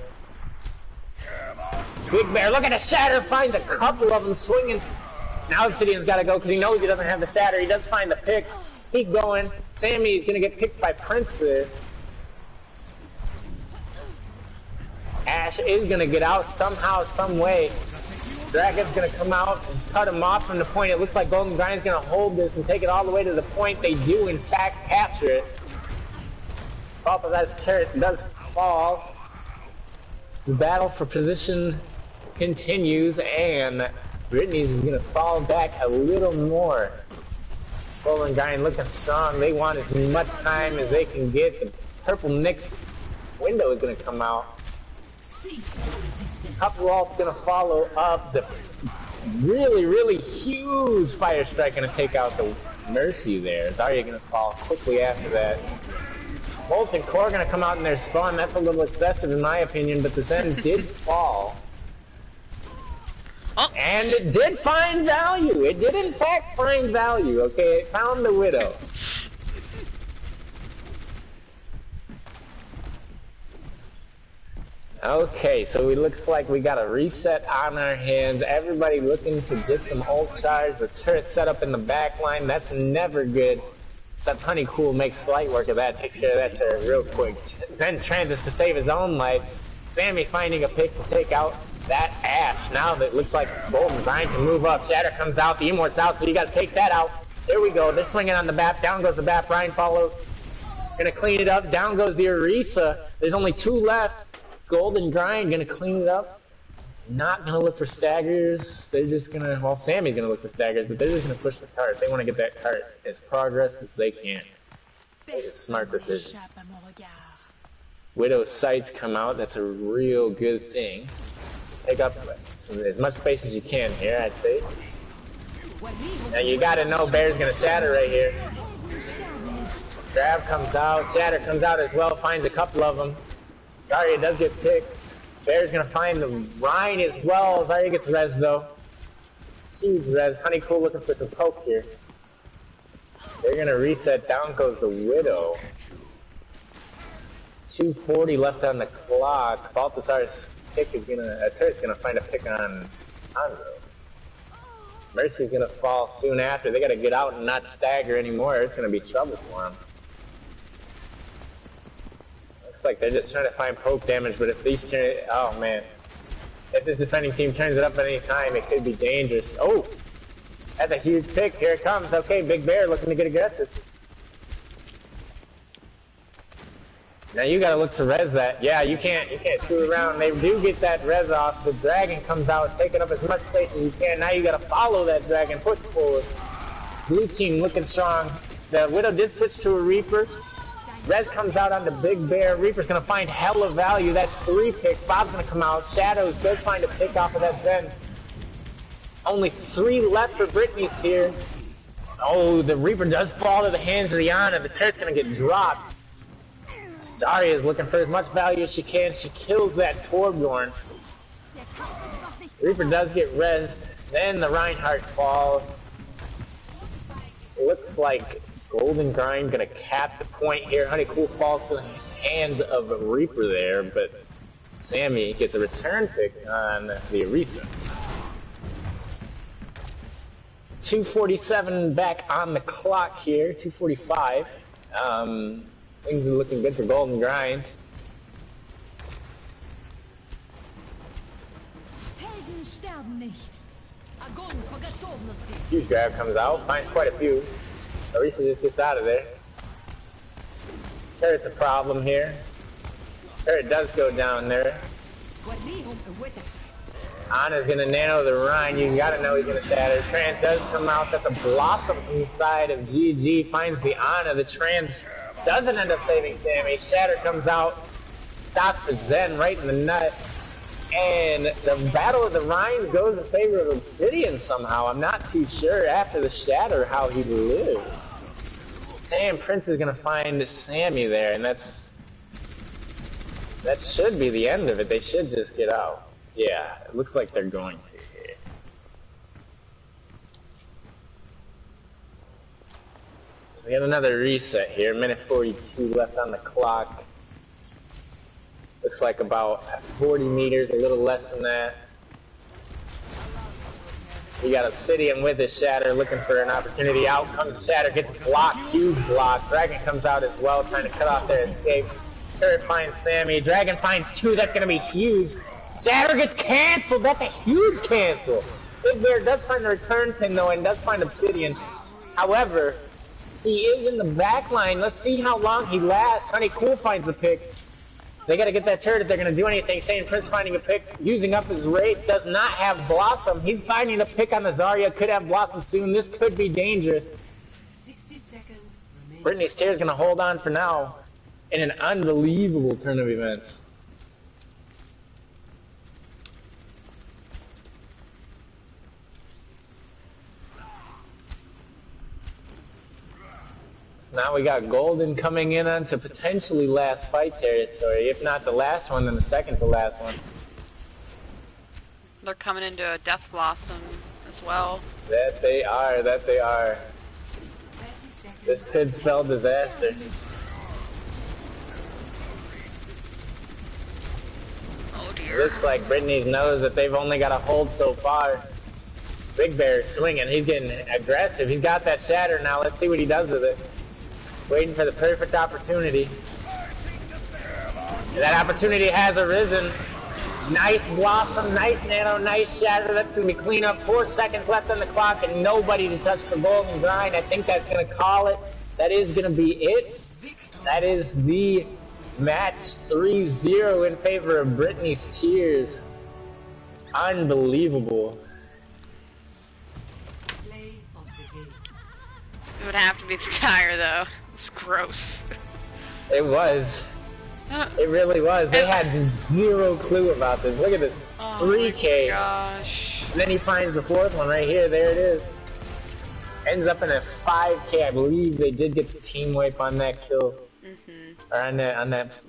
Big Bear, look at the shatter. Finds a couple of them swinging. Now Obsidian's got to go because he knows he doesn't have the shatter. He does find the pick. Keep going. Sammy's going to get picked by Prince there. Ash is going to get out somehow, some way. Dragon's going to come out and cut him off from the point. It looks like Golden Grind's going to hold this and take it all the way to the point. They do, in fact, capture it. Balthazar's turret does fall. The battle for position continues, and Britney's is going to fall back a little more. Golden Grind looking strong. They want as much time as they can get. The Purple Nyx window is going to come out. Uproar's gonna follow up. The really, really huge fire strike gonna take out the Mercy there. Zarya gonna fall quickly after that. Bolt and Core gonna come out in their spawn. That's a little excessive in my opinion, but the Zen did fall. Oh. And it did find value. It did in fact find value, okay? It found the Widow. Okay, so it looks like we got a reset on our hands. Everybody looking to get some ult charge. The turret set up in the back line. That's never good. Except Honey Cool makes slight work of that. Takes care of that turret real quick. Zen transits to save his own life. Sammy finding a pick to take out that Ash. Now that it looks like Golden Grind can move up. Shatter comes out. The Immort's out, so you gotta take that out. There we go. They're swinging on the BAP. Down goes the BAP. Ryan follows. Gonna clean it up. Down goes the Orisa. There's only 2 left. Golden Grind gonna clean it up. Not gonna look for staggers. They're just gonna, well, Sammy's gonna look for staggers, but they're just gonna push the cart. They want to get that cart as progress as they can. It's a smart decision. Widow's sights come out. That's a real good thing. Take up as much space as you can here, I'd say. Now you gotta know Bear's gonna shatter right here. Grab comes out, shatter comes out as well, finds a couple of them. Zarya does get picked. Bear's gonna find the Rhine as well. Zarya gets res though. Huge res. Honeycool looking for some poke here. They're gonna reset. Down goes the Widow. 2:40 left on the clock. Balthazar's pick is gonna, turret's gonna find a pick on Hanzo. Mercy's gonna fall soon after. They gotta get out and not stagger anymore. It's gonna be trouble for them. Looks like they're just trying to find poke damage, but if these turn, oh man. If this defending team turns it up at any time, it could be dangerous. Oh! That's a huge pick. Here it comes. Okay, Big Bear looking to get aggressive. Now you gotta look to res that. Yeah, you can't screw around. They do get that res off. The dragon comes out, taking up as much space as you can. Now you gotta follow that dragon, push forward. Blue team looking strong. The Widow did switch to a Reaper. Res comes out on the Big Bear. Reaper's gonna find hella value. That's 3 picks. Bob's gonna come out. Shadows does find a pick off of that Zen. Only 3 left for Britney's here. Oh, the Reaper does fall to the hands of the Ana. The turret's gonna get dropped. Zarya is looking for as much value as she can. She kills that Torbjorn. Reaper does get res. Then the Reinhardt falls. It looks like Golden Grind gonna cap the point here. Honeycool falls to the hands of a Reaper there, but Sammy gets a return pick on the Orisa. 2:47 back on the clock here. 2:45. Things are looking good for Golden Grind. Huge grab comes out, finds quite a few. Orisa just gets out of there. Turret's a problem here. Turret does go down there. Ana's gonna nano the Rhine. You gotta know he's gonna shatter. Trans does come out. That's a blossom from the side of GG. Finds the Ana. The Trans doesn't end up saving Sammy. Shatter comes out. Stops the Zen right in the nut. And the Battle of the Rhines goes in favor of Obsidian somehow. I'm not too sure after the Shatter how he lived. Sam Prince is gonna find Sammy there, and that should be the end of it. They should just get out. Yeah, it looks like they're going to here. So we have another reset here. Minute 42 left on the clock. Looks like about 40 meters, a little less than that. We got Obsidian with his Shatter, looking for an opportunity. Out comes Shatter, gets blocked, huge block. Dragon comes out as well, trying to cut off their escape. Turret finds Sammy. Dragon finds 2, that's going to be huge. Shatter gets canceled, that's a huge cancel. Big Bear does find the return pin though, and does find Obsidian. However, he is in the back line. Let's see how long he lasts. Honeycool finds the pick. They gotta get that turret if they're gonna do anything. Saiyan Prince finding a pick, using up his rate, does not have Blossom. He's finding a pick on the Zarya, could have Blossom soon. This could be dangerous. 60 seconds remaining. Britney's Tear's gonna hold on for now in an unbelievable turn of events. Now we got Golden coming in onto potentially last fight territory. If not the last one, then the second to last one. They're coming into a Death Blossom as well. That they are, that they are. This could spell disaster. Oh dear. Looks like Britney knows that they've only got a hold so far. Big Bear is swinging, he's getting aggressive. He's got that Shatter now, let's see what he does with it. Waiting for the perfect opportunity. And that opportunity has arisen. Nice Blossom, nice Nano, nice Shatter. That's going to be clean up. 4 seconds left on the clock and nobody to touch the Golden Grind. I think that's going to call it. That is going to be it. That is the match 3-0 in favor of Britney's Tears. Unbelievable. Play of the game. It would have to be the tire though. It's gross. It was. It really was. They had zero clue about this. Look at this. Oh my 3K. gosh. And then he finds the fourth one right here. There it is. Ends up in a 5K. I believe they did get the team wipe on that kill. Mhm. Or on that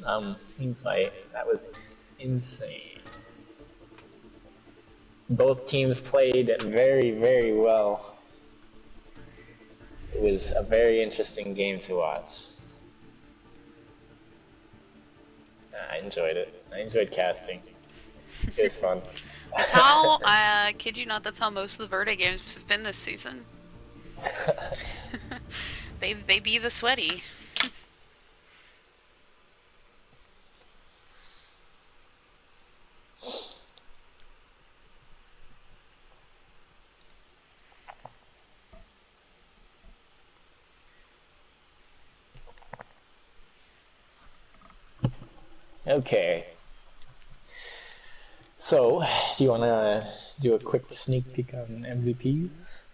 team fight. That was insane. Both teams played very, very well. It was a very interesting game to watch. I enjoyed it. I enjoyed casting. It was fun. That's how, I kid you not, that's how most of the Verde games have been this season. They be the sweaty. Okay. So, do you want to do a quick sneak peek on MVPs?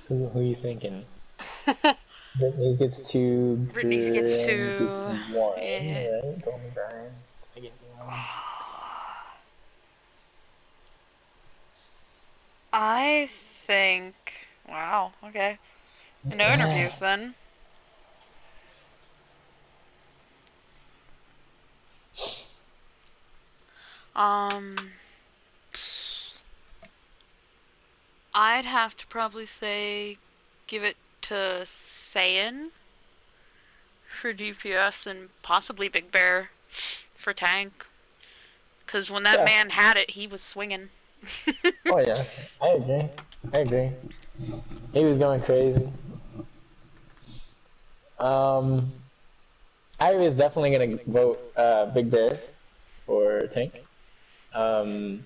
Who are you thinking? Britney gets two, Britney gets Graham gets to, one, yeah. right? Golden Brian. I get one. I think, wow, okay. No interviews then. Um, I'd have to probably say give it to Saiyan for DPS and possibly Big Bear for tank. Because when that Yeah. man had it, he was swinging. Oh yeah. I agree. I agree. He was going crazy. Um, I was definitely gonna vote Big Bear for tank. Um,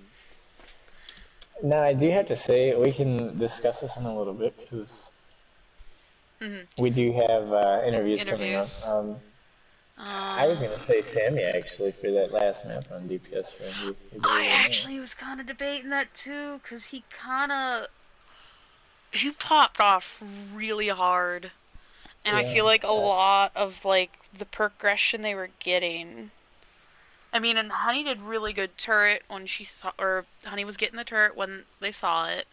Now I do have to say we can discuss this in a little bit because Mhm. we do have interviews coming up. Interviews. I was gonna say Sammy actually for that last map on DPS for you. I actually was kind of debating that too, because he popped off really hard. And I Yeah. feel like a lot of like the progression they were getting. I mean, and Honey did really good turret when she saw, or Honey was getting the turret when they saw it.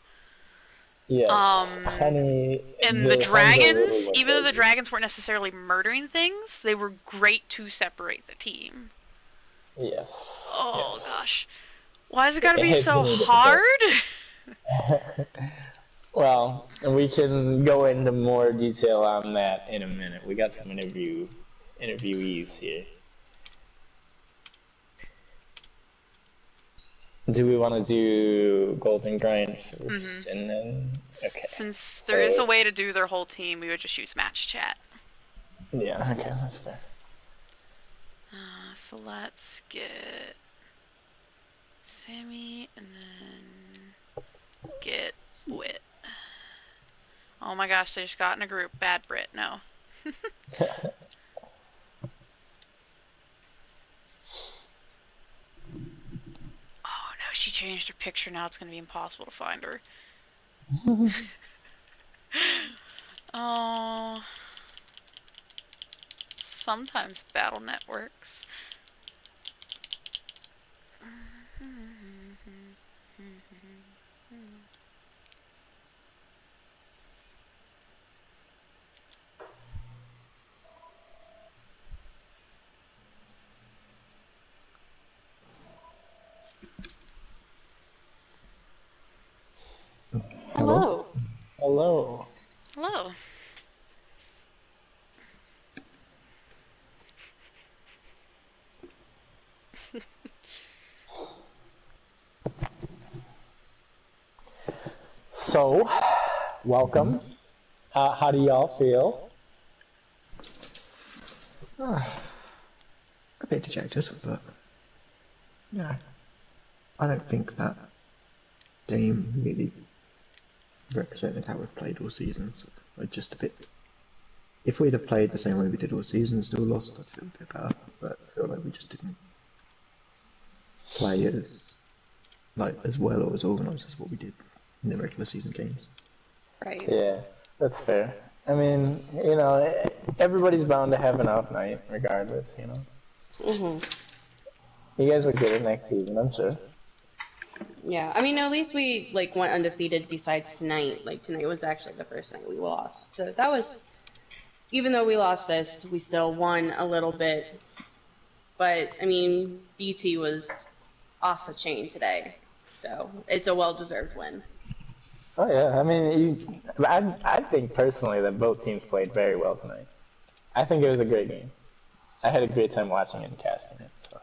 Yes, Um, Honey. and the The Hanzo really dragons, went even though the crazy. dragons weren't necessarily murdering things, they were great to separate the team. Yes. Oh Yes. gosh, why is it gotta be It's so gonna be difficult. hard? Well, we can go into more detail on that in a minute. We got some interviewees here. Do we want to do Golden Grind Mhm. first, and then okay? Since there is a So way to do their whole team, we would just use match chat. yeah, okay, that's fair. So let's get Sammy and then get Wit. Oh my gosh, they just got in a group. Bad Brit, no. Oh no, she changed her picture. Now it's gonna be impossible to find her. Oh, sometimes battle networks. Hello. Hello. Hello. So, welcome. How do y'all feel? A bit dejected, but yeah, I don't think that game really represented how we've played all season. So we're just a bit. If we'd have played the same way we did all season and still lost, I'd feel a bit better. But I feel like we just didn't play as well or as organised as what we did in the regular season games. Right. Yeah, that's fair. I mean, everybody's bound to have an off night, regardless. You guys will get it next season, I'm sure. Yeah, I mean, at least we like went undefeated. Besides tonight, like tonight was actually the first night we lost. So that was, even though we lost this, we still won a little bit. But I mean, BT was off the chain today, so it's a well-deserved win. Oh yeah, I mean, I think personally that both teams played very well tonight. I think it was a great game. I had a great time watching it and casting it. So,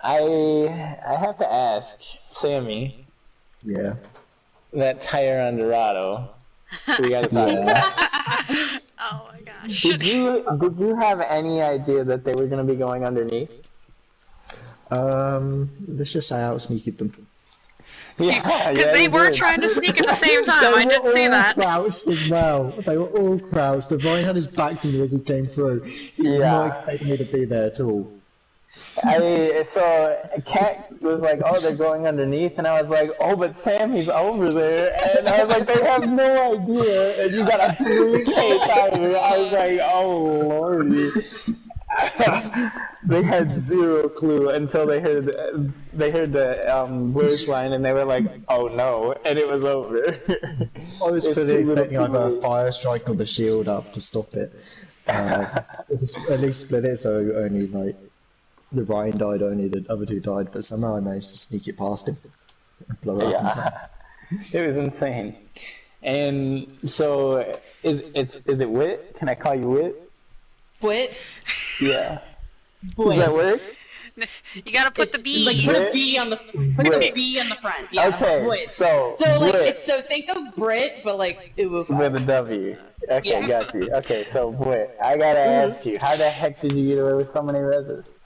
I have to ask Sammy, Yeah. that tire on Dorado. We got to talk about that. Oh my gosh. Did you have any idea that they were going to be going underneath? Let's just say I out sneaked them. Yeah, Because they were did. trying to sneak at the same time. I did see that. Crouched as well. They were all crouched. The Ryan had his back to me as he came through. He was not expecting me to be there at all. So Kat was like, "Oh, they're going underneath," and I was like, "Oh, but Sammy's over there," and I was like, "They have no idea." And you got a 3K tire. I was like, "Oh lordy." They had zero clue until they heard the voice line, and they were like, "Oh no!" and it was over. I was fully expecting either a fire strike or the shield up to stop it. At least split it, so only like the Ryan died, only the other two died, but somehow I managed to sneak it past him and blow it up. It was insane. And so, is it Wit? Can I call you Wit? Wit? Yeah. Boy. Does that work? You gotta put the B. Like put a B on the B on the front. Yeah. Okay. Brit. So like Brit. it's think of Brit, but like it was With a W. Okay, Yeah. got you. Okay, so Brit, I gotta ask you, how the heck did you get away with so many reses?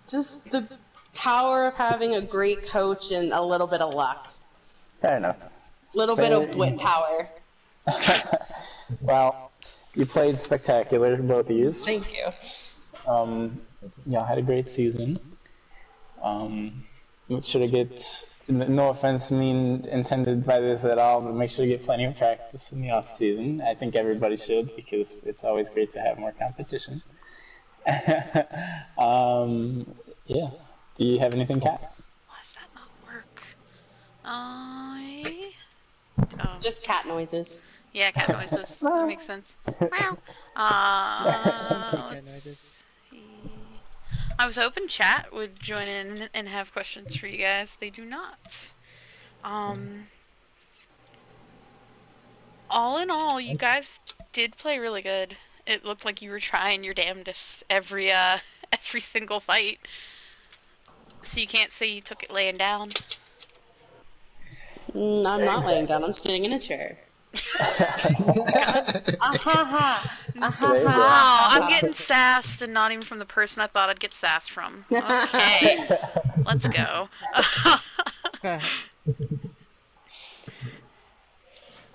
Just the power of having a great coach and a little bit of luck. Fair enough. Little bit of wit power. Well, you played spectacular, both of you. Thank you. Y'all had a great season. Make sure to get, no offense intended by this at all, but make sure to get plenty of practice in the off season. I think everybody should, because it's always great to have more competition. Yeah. Do you have anything, Kat? Why does that not work? Oh. Just cat noises. Yeah, cat noises. That makes sense. Meow. I was hoping chat would join in and have questions for you guys. They do not. All in all, you guys did play really good. It looked like you were trying your damnedest every single fight. So you can't say you took it laying down. I'm not laying down. I'm sitting in a chair. Wow, I'm getting sassed, and not even from the person I thought I'd get sassed from. Okay, let's go.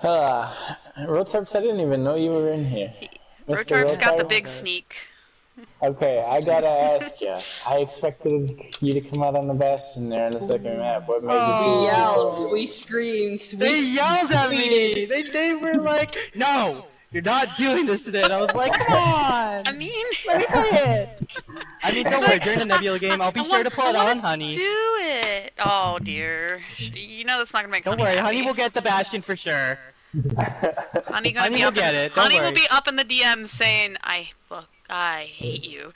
Rotarps, I didn't even know you were in here. Rotarp's got the big sneak. Okay, I gotta ask you. I expected you to come out on the Bastion there in the second map. What made you choose? We yelled, we screamed, They yelled at me! They were like, "No, you're not doing this today." And I was like, "Come on! I mean, Let me play it!" I mean, don't worry, during the Nebula game, I'll be sure to put it on, honey. Do it. Oh dear. You know that's not gonna make. Don't worry, honey will get the Bastion for sure. Honey will get it. Don't Honey worry. will be up in the DMs saying, I hate you."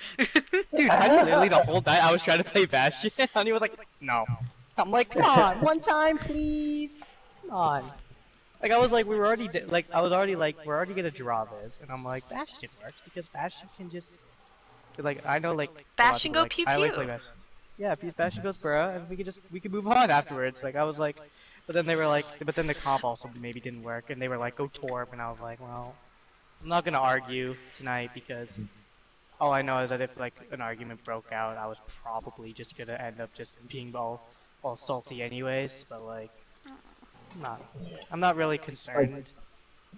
Dude, honey literally the whole night I was trying to play Bastion. Honey was like, "No." I'm like, "Come on, one time, please. Come on." Like I was like, we're already gonna draw this, and I'm like, Bastion works because Bastion can just, like, I know like Bastion go like, pew I like pew. play Bastion. Yeah, because Bastion goes bruh, and we can move on afterwards. Like I was like, but then they were like, but then the comp also maybe didn't work, and they were like, go Torp, and I was like, well, I'm not gonna argue tonight because all I know is that if like an argument broke out, I was probably just gonna end up just being all salty anyways. But like, I'm not really concerned.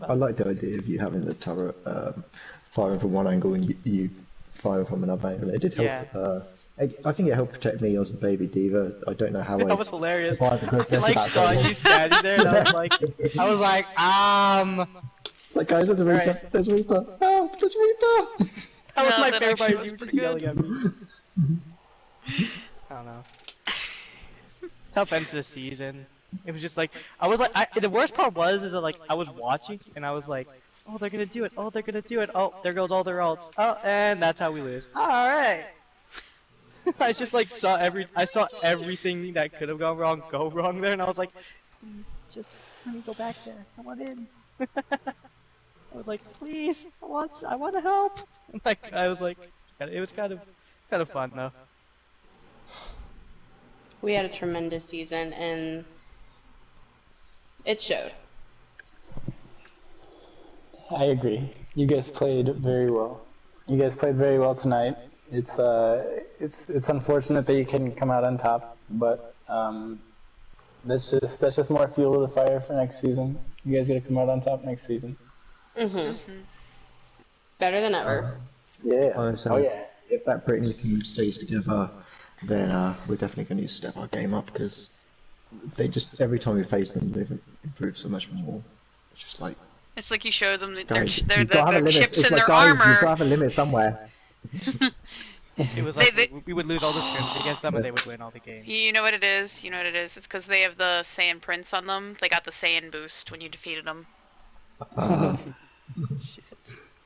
I like the idea of you having the turret firing from one angle and you fine from another angle. It did help. Yeah. I think it helped protect me as the baby diva. I don't know how That I was hilarious. survived the I process like of that saw so long. you standing there, and I was like, It's like, guys, there's a Reaper. Alright. There's a Reaper. Help! There's a Reaper! That was No, my that favorite part. actually You was were just pretty yelling good. at me. I don't know. It's how it ends the season. It was just like I was like, the worst part was that like I was watching and I was like, oh they're gonna do it, oh they're gonna do it, oh there goes all their ults, oh and that's how we lose. All right. I just like I saw everything that could have gone wrong go wrong there, and I was like, please just let me go back there. I want in. I was like, please, I want to help. Like I was like, it was kind of fun though. We had a tremendous season, and it showed. I agree. You guys played very well. You guys played very well tonight. It's unfortunate that you couldn't come out on top, but that's just more fuel to the fire for next season. You guys got to come out on top next season. Better than ever. Yeah. Oh yeah. If that Britney team stays together, then we're definitely going to step our game up because they just every time we face them, they've improved so much more. It's just like, It's like you show them that guys, they're you've got to have a limit. chips It's in like, their guys, you've got to armor. have a limit somewhere. It was like we would lose all the scrims against them, and they would win all the games. You know what it is? You know what it is? It's because they have the Saiyan prints on them. They got the Saiyan boost when you defeated them. Shit.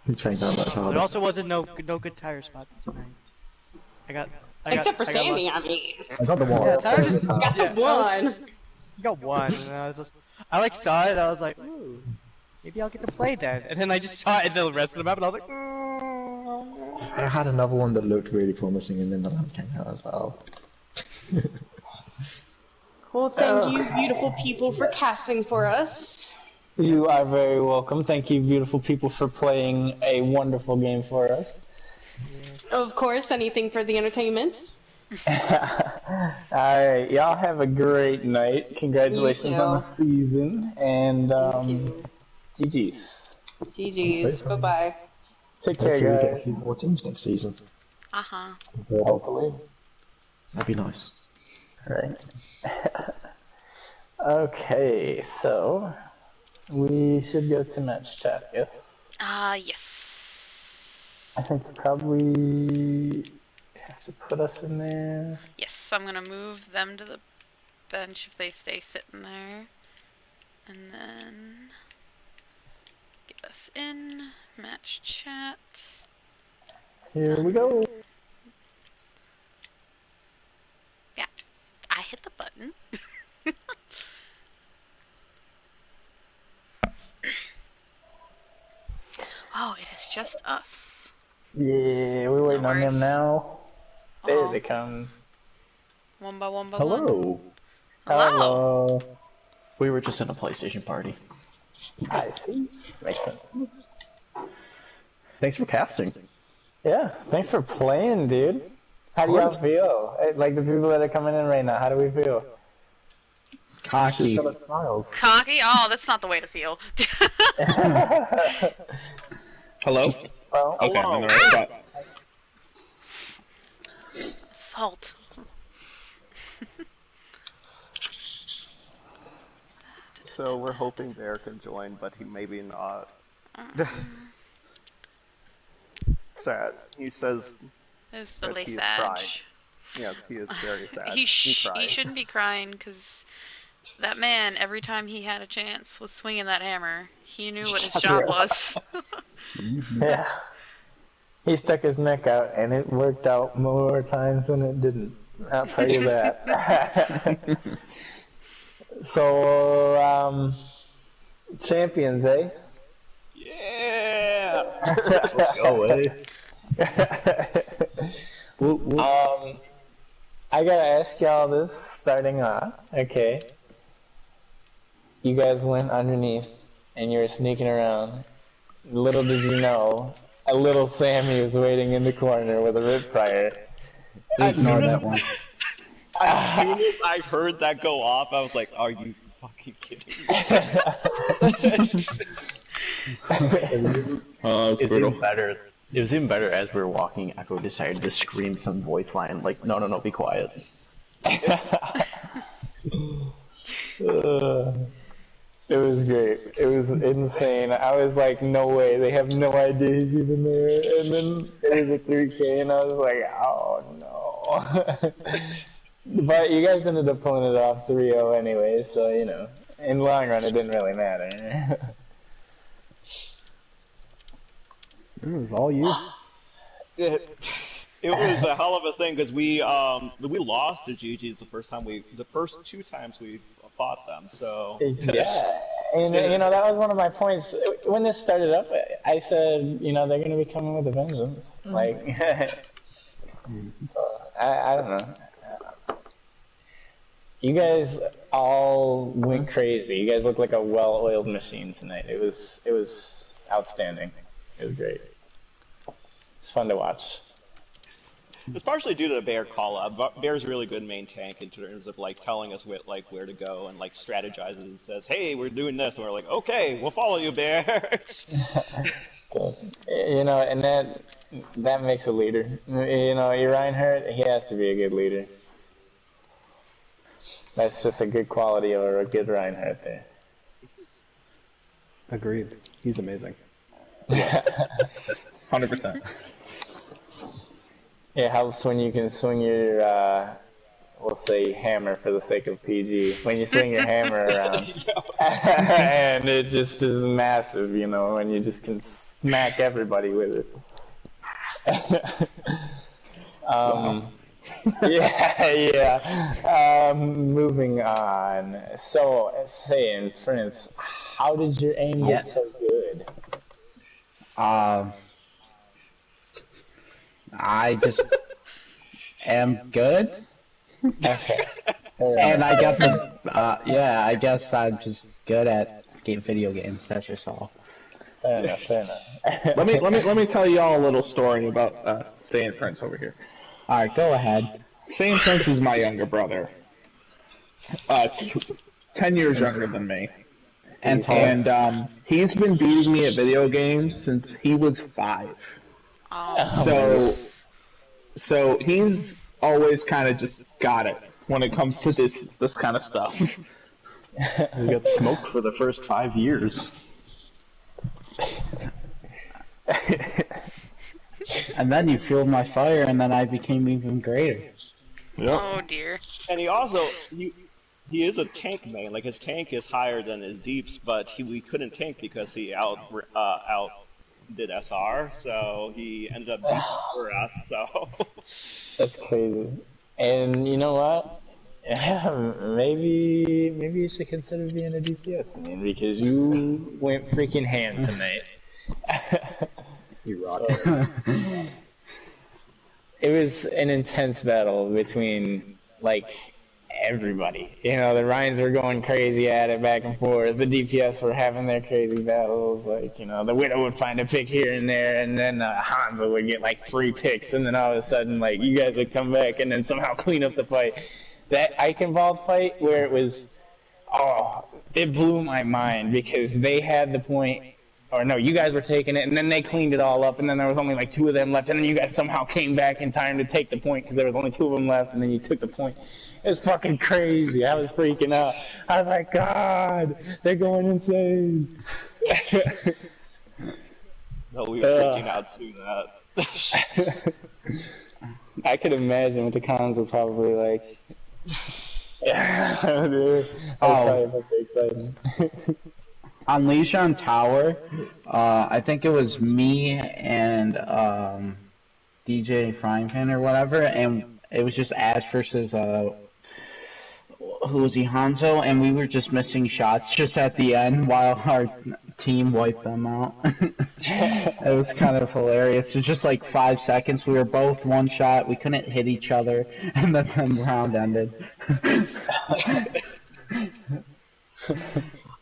You trained that much harder. There also wasn't no good tire spots tonight. Except for Sammy, I mean. I got the one. Yeah, tire just Got the one. You got one, and I like saw it. I was like, ooh, maybe I'll get to play then. And then I just saw it in the rest of the map, and I was like, I had another one that looked really promising, and then the lamp came out. I was like, oh. Well, thank you, beautiful people, for casting for us. You are very welcome. Thank you, beautiful people, for playing a wonderful game for us. Of course, anything for the entertainment. Alright, y'all have a great night. Congratulations on the season, and GG's. GG's. Bye-bye. Take Hopefully care, we get a guys. few more teams next season. Uh-huh. Hopefully. That'd be nice. Right. Okay, so we should go to match chat, yes? Yes. I think you probably have to put us in there. Yes, I'm gonna move them to the bench if they stay sitting there. And then get us in. Match chat. Here we go. Yeah, I hit the button. Oh, it is just us. Yeah, we're waiting on them now. There Uh-oh. they come. One by one by one. Hello. Hello. We were just in a PlayStation party. I see. Makes sense. Thanks for casting. Yeah, thanks for playing, dude. How do y'all feel? Like the people that are coming in right now, how do we feel? Cocky. Full of smiles. Cocky? Oh, that's not the way to feel. Hello? Well, Okay, I'm in the right spot. Salt. So we're hoping Bear can join, but he maybe not. Sad. He says It's that really he is sad. crying. Yes, he is very sad. He cried. shouldn't be crying because that man, every time he had a chance, was swinging that hammer. He knew what his job was. yeah. He stuck his neck out, and it worked out more times than it didn't. I'll tell you that. So, champions, eh? Yeah! Let's go, eh? I gotta ask y'all this starting off, okay? You guys went underneath and you were sneaking around. Little did you know, a little Sammy was waiting in the corner with a rip tire. Ignore that one. As soon as I heard that go off, I was like, are you fucking kidding me? Oh, It's even better It was even better as we were walking. Echo decided to scream some voice line like, "No, no, no, be quiet." It was great. It was insane. I was like, no way. They have no idea he's even there. And then it was a 3K, and I was like, oh no. But you guys ended up pulling it off 3-0 anyway, so, you know, in the long run, it didn't really matter. It was all you. It was a hell of a thing because we lost to GG's the first two times we fought them. So yeah, and you know that was one of my points when this started up. I said, you know, they're going to be coming with a vengeance. Like, so I don't know. You guys all went crazy. You guys look like a well-oiled machine tonight. It was outstanding. It was great. It's fun to watch. it's partially due to the Bear call up. Bear's really good main tank in terms of like telling us where to go and like strategizes and says, "Hey, we're doing this," and we're like, "Okay, we'll follow you, Bear." You know, and that makes a leader. You know, Reinhardt, he has to be a good leader. That's just a good quality or a good Reinhardt there. Agreed. He's amazing. 100%. It helps when you can swing your, we'll say hammer for the sake of PG. When you swing your hammer around, and it just is massive, you know, when you just can smack everybody with it. Yeah. Moving on. So, saying, Prince, how did your aim get so good? I just am good. Okay. And I got the, I guess I'm just good at video games, that's just all. Fair enough. let me tell y'all a little story about Saiyan Prince over here. Alright, go ahead. Saiyan Prince is my younger brother. 10 years younger than me. And he's been beating me at video games since he was 5. Oh. So he's always kind of just got it when it comes to this kind of stuff. He got smoked for the first 5 years. And then you fueled my fire, and then I became even greater. Yep. Oh dear. And he also he is a tank main. Like his tank is higher than his deeps, but we couldn't tank because he out did SR, so he ended up deeps for us. So That's crazy. And you know what? Maybe you should consider being a DPS man because you went freaking ham tonight. you rocked. It was an intense battle between like everybody. You know, the Ryans were going crazy at it back and forth. The DPS were having their crazy battles. Like, you know, the Widow would find a pick here and there, and then Hanzo would get like 3 picks, and then all of a sudden, like, you guys would come back and then somehow clean up the fight. That Eichenwald fight where it was, it blew my mind because they had the point. Or no, you guys were taking it, and then they cleaned it all up, and then there was only like 2 of them left, and then you guys somehow came back in time to take the point because there was only 2 of them left, and then you took the point. It was fucking crazy. I was freaking out. I was like, God, they're going insane. No, we were freaking out too. That. I could imagine what the comms were probably like. Yeah, dude. I was probably a bunch of excitement. On Lijiang Tower, I think it was me and DJ Frying Pan or whatever, and it was just Ash versus who was he, Hanzo, and we were just missing shots just at the end while our team wiped them out. It was kind of hilarious. It was just like 5 seconds. We were both one shot. We couldn't hit each other, and then the round ended.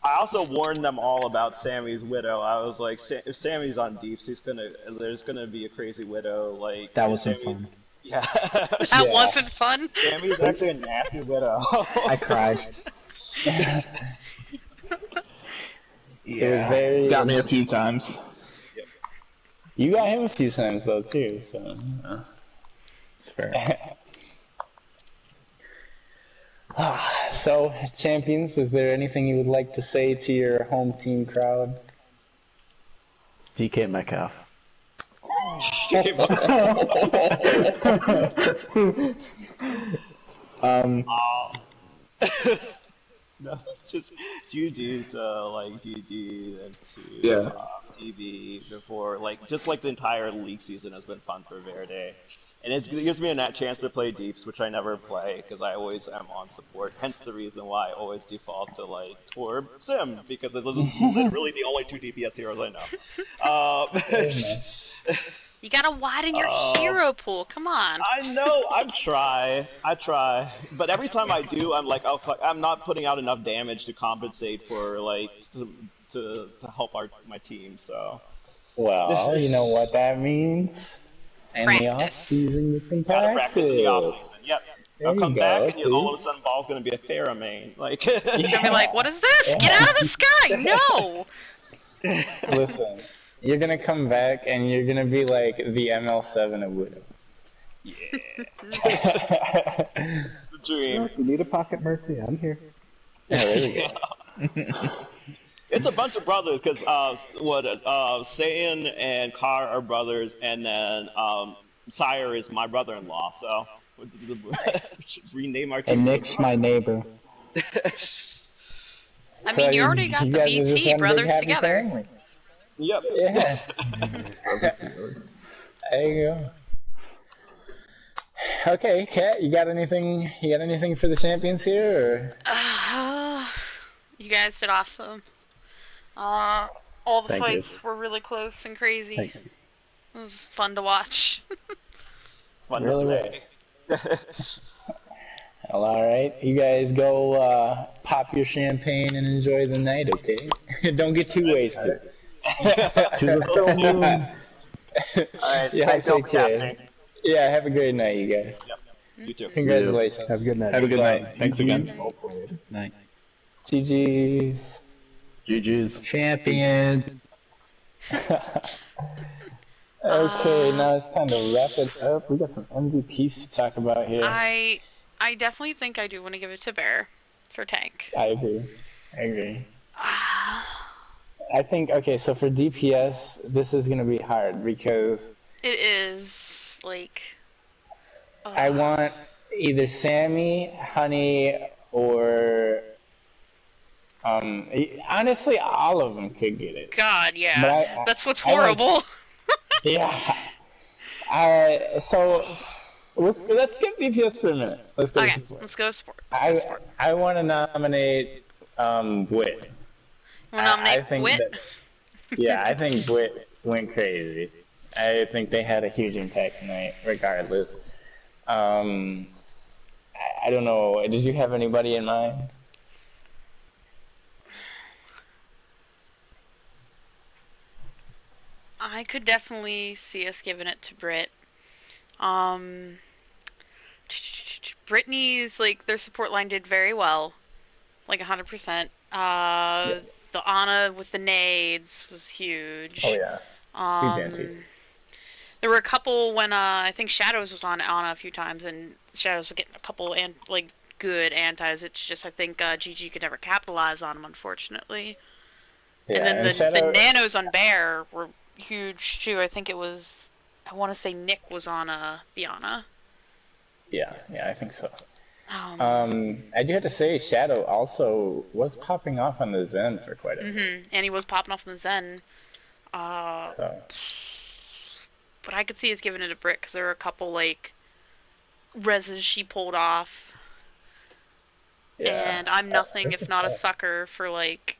I also warned them all about Sammy's Widow. I was like, if Sammy's on deeps, there's gonna be a crazy Widow. Like that wasn't fun. Yeah. That wasn't fun. Sammy's actually a nasty Widow. I cried. It was very got me a few times. You got him a few times though too, so. Fair. So, champions, is there anything you would like to say to your home team crowd? DK Metcalf. No, just GG's to like GG and to Yeah. DB before just like the entire league season has been fun for Verde, and it gives me a chance to play deeps, which I never play because I always am on support. Hence the reason why I always default to like Torb Sim because it's literally the only two DPS heroes I know. You gotta widen your hero pool. Come on. I know. I try. But every time I do, I'm like, oh fuck, I'm not putting out enough damage to compensate for like to help my team. So. Well, you know what that means. In the off season, you can Gotta practice in the off practice. season. Yep. There I'll you come go, back and see? all of a sudden Ball's gonna be a Pharah main. Like. You're gonna be like, what is this? Yeah. Get out of the sky! No. Listen, you're gonna come back and you're gonna be like the ML7 of Widow. Yeah. It's a dream. If you need a pocket mercy, I'm here. Yeah, there we go. It's a bunch of brothers because Saiyan and Kar are brothers, and then Sire is my brother-in-law. So we should rename our team. And Nick's my neighbor. I mean, you already got the BT brothers together. Family. Yep. Yeah. There you go. Okay, Kat, you got anything? You got anything for the champions here? Or? You guys did awesome. All the Thank you. fights were really close and crazy. Thank you. It was fun to watch. It's fun Really to play. was. Well, all right, you guys go pop your champagne and enjoy the night, okay? Don't get too wasted. To the full moon. Alright, Yeah, thanks all take for care. captaining. Yeah, have a great night, you guys. Yep. You too. Congratulations. Have a good night. Have a good night. Thanks again. Night. GG's. GG's. Champion. Okay, now it's time to wrap it up. We got some MVPs to talk about here. I definitely think I do want to give it to Bear for tank. I agree. I think, okay, so for DPS, this is going to be hard because It is like. I want either Sammy, Honey, or honestly, all of them could get it. God, yeah. But That's what's I like- horrible. Yeah. So let's skip DPS for a minute. Let's go to Okay, support. let's go sport. I want to nominate Bwit. We'll nominate I think Wit. I think Bwit went crazy. I think they had a huge impact tonight, regardless. I don't know. Did you have anybody in mind? I could definitely see us giving it to Brit. Britney's like their support line did very well, like 100%. Yes. The Ana with the nades was huge. Oh yeah. Huge antis. There were a couple when I think Shadows was on Ana a few times, and Shadows was getting a couple good antis. It's just I think GG could never capitalize on them, unfortunately. Yeah, And then the Shadow- nanos on Bear were huge too. I think it was, I want to say Nick was on the Ana. Yeah, I think so. Um, I do have to say, Shadow also was popping off on the Zen for quite a bit. and he was popping off in the Zen. So But I could see us giving it a Brit because there were a couple like reses she pulled off. yeah. And I'm nothing this if is not a tough. sucker for like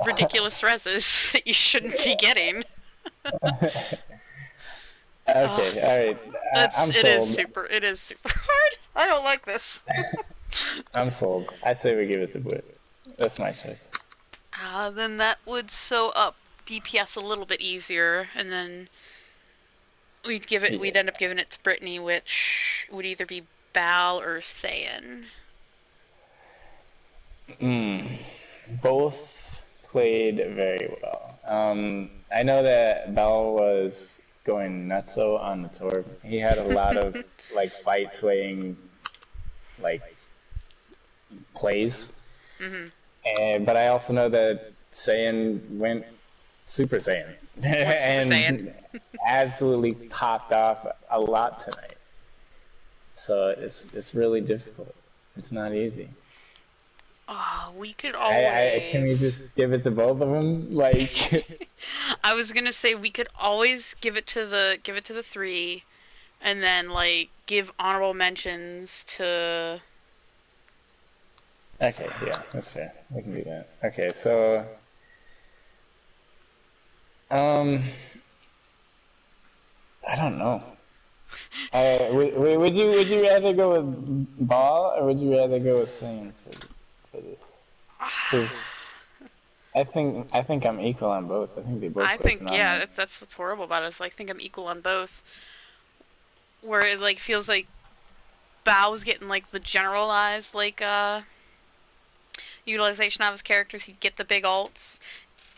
ridiculous reses that you shouldn't be getting. Okay, all right. I'm sold. It is super hard. I don't like this. I'm sold. I say we give it to Bwit. That's my choice. Then that would sew up DPS a little bit easier, and then we'd end up giving it to Britney, which would either be Bal or Saiyan. Both played very well. I know that Bell was going nutso on the tour. He had a lot of like fight swaying like plays. But I also know that Saiyan went Super Saiyan and absolutely popped off a lot tonight. So it's really difficult. It's not easy. Oh, we could always. Can we just give it to both of them? Like, I was gonna say we could always give it to the three, and then like give honorable mentions to. Okay, yeah, that's fair. We can do that. Okay, so I don't know. Would you rather go with Ball or would you rather go with Singing for this? Because I think I'm equal on both. I think they both play phenomenal. Yeah, that's what's horrible about it. Is like, I think I'm equal on both. Where it like feels like Bao's getting like the generalized like utilization of his characters. He'd get the big ults.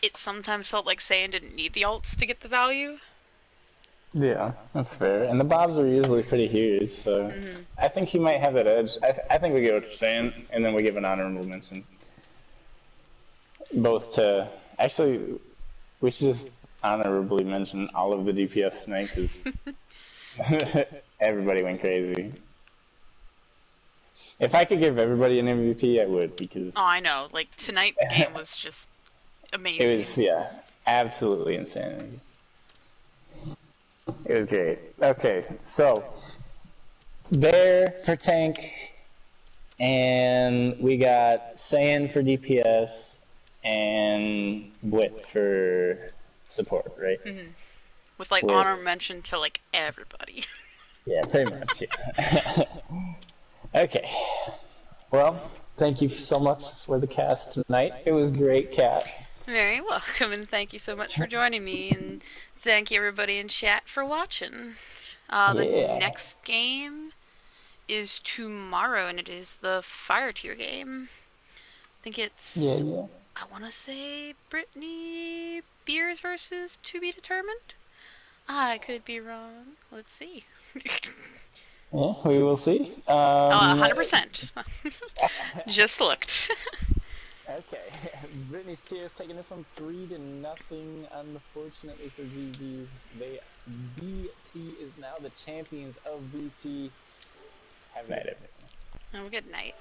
It sometimes felt like Saiyan didn't need the ults to get the value. Yeah, that's fair. And the Bobs are usually pretty huge, so I think he might have that edge. I think we go with Saiyan, and then we give an honorable mention. Both to... Actually, we should just honorably mention all of the DPS tonight, because everybody went crazy. If I could give everybody an MVP, I would, because... Oh, I know. Like, tonight the game was just amazing. It was, yeah, absolutely insane. It was great. Okay, so Bear for tank, and we got Saiyan for DPS, and Wit for support, right? With like honor mention to like everybody. Yeah, pretty much. Yeah. Okay. Well, thank you so much for the cast tonight. It was great, Kat. Very welcome, and thank you so much for joining me, and thank you everybody in chat for watching. The next game is tomorrow, and it is the Fire Tier game. I think it's... I want to say Britney Beers versus To Be Determined? I could be wrong. Let's see. Yeah, we will see. 100%. Just looked. Okay, Britney's Tears taking this one 3-0, unfortunately for GG's. BT is now the champions of BT. Have a night, everyone. Have a good night.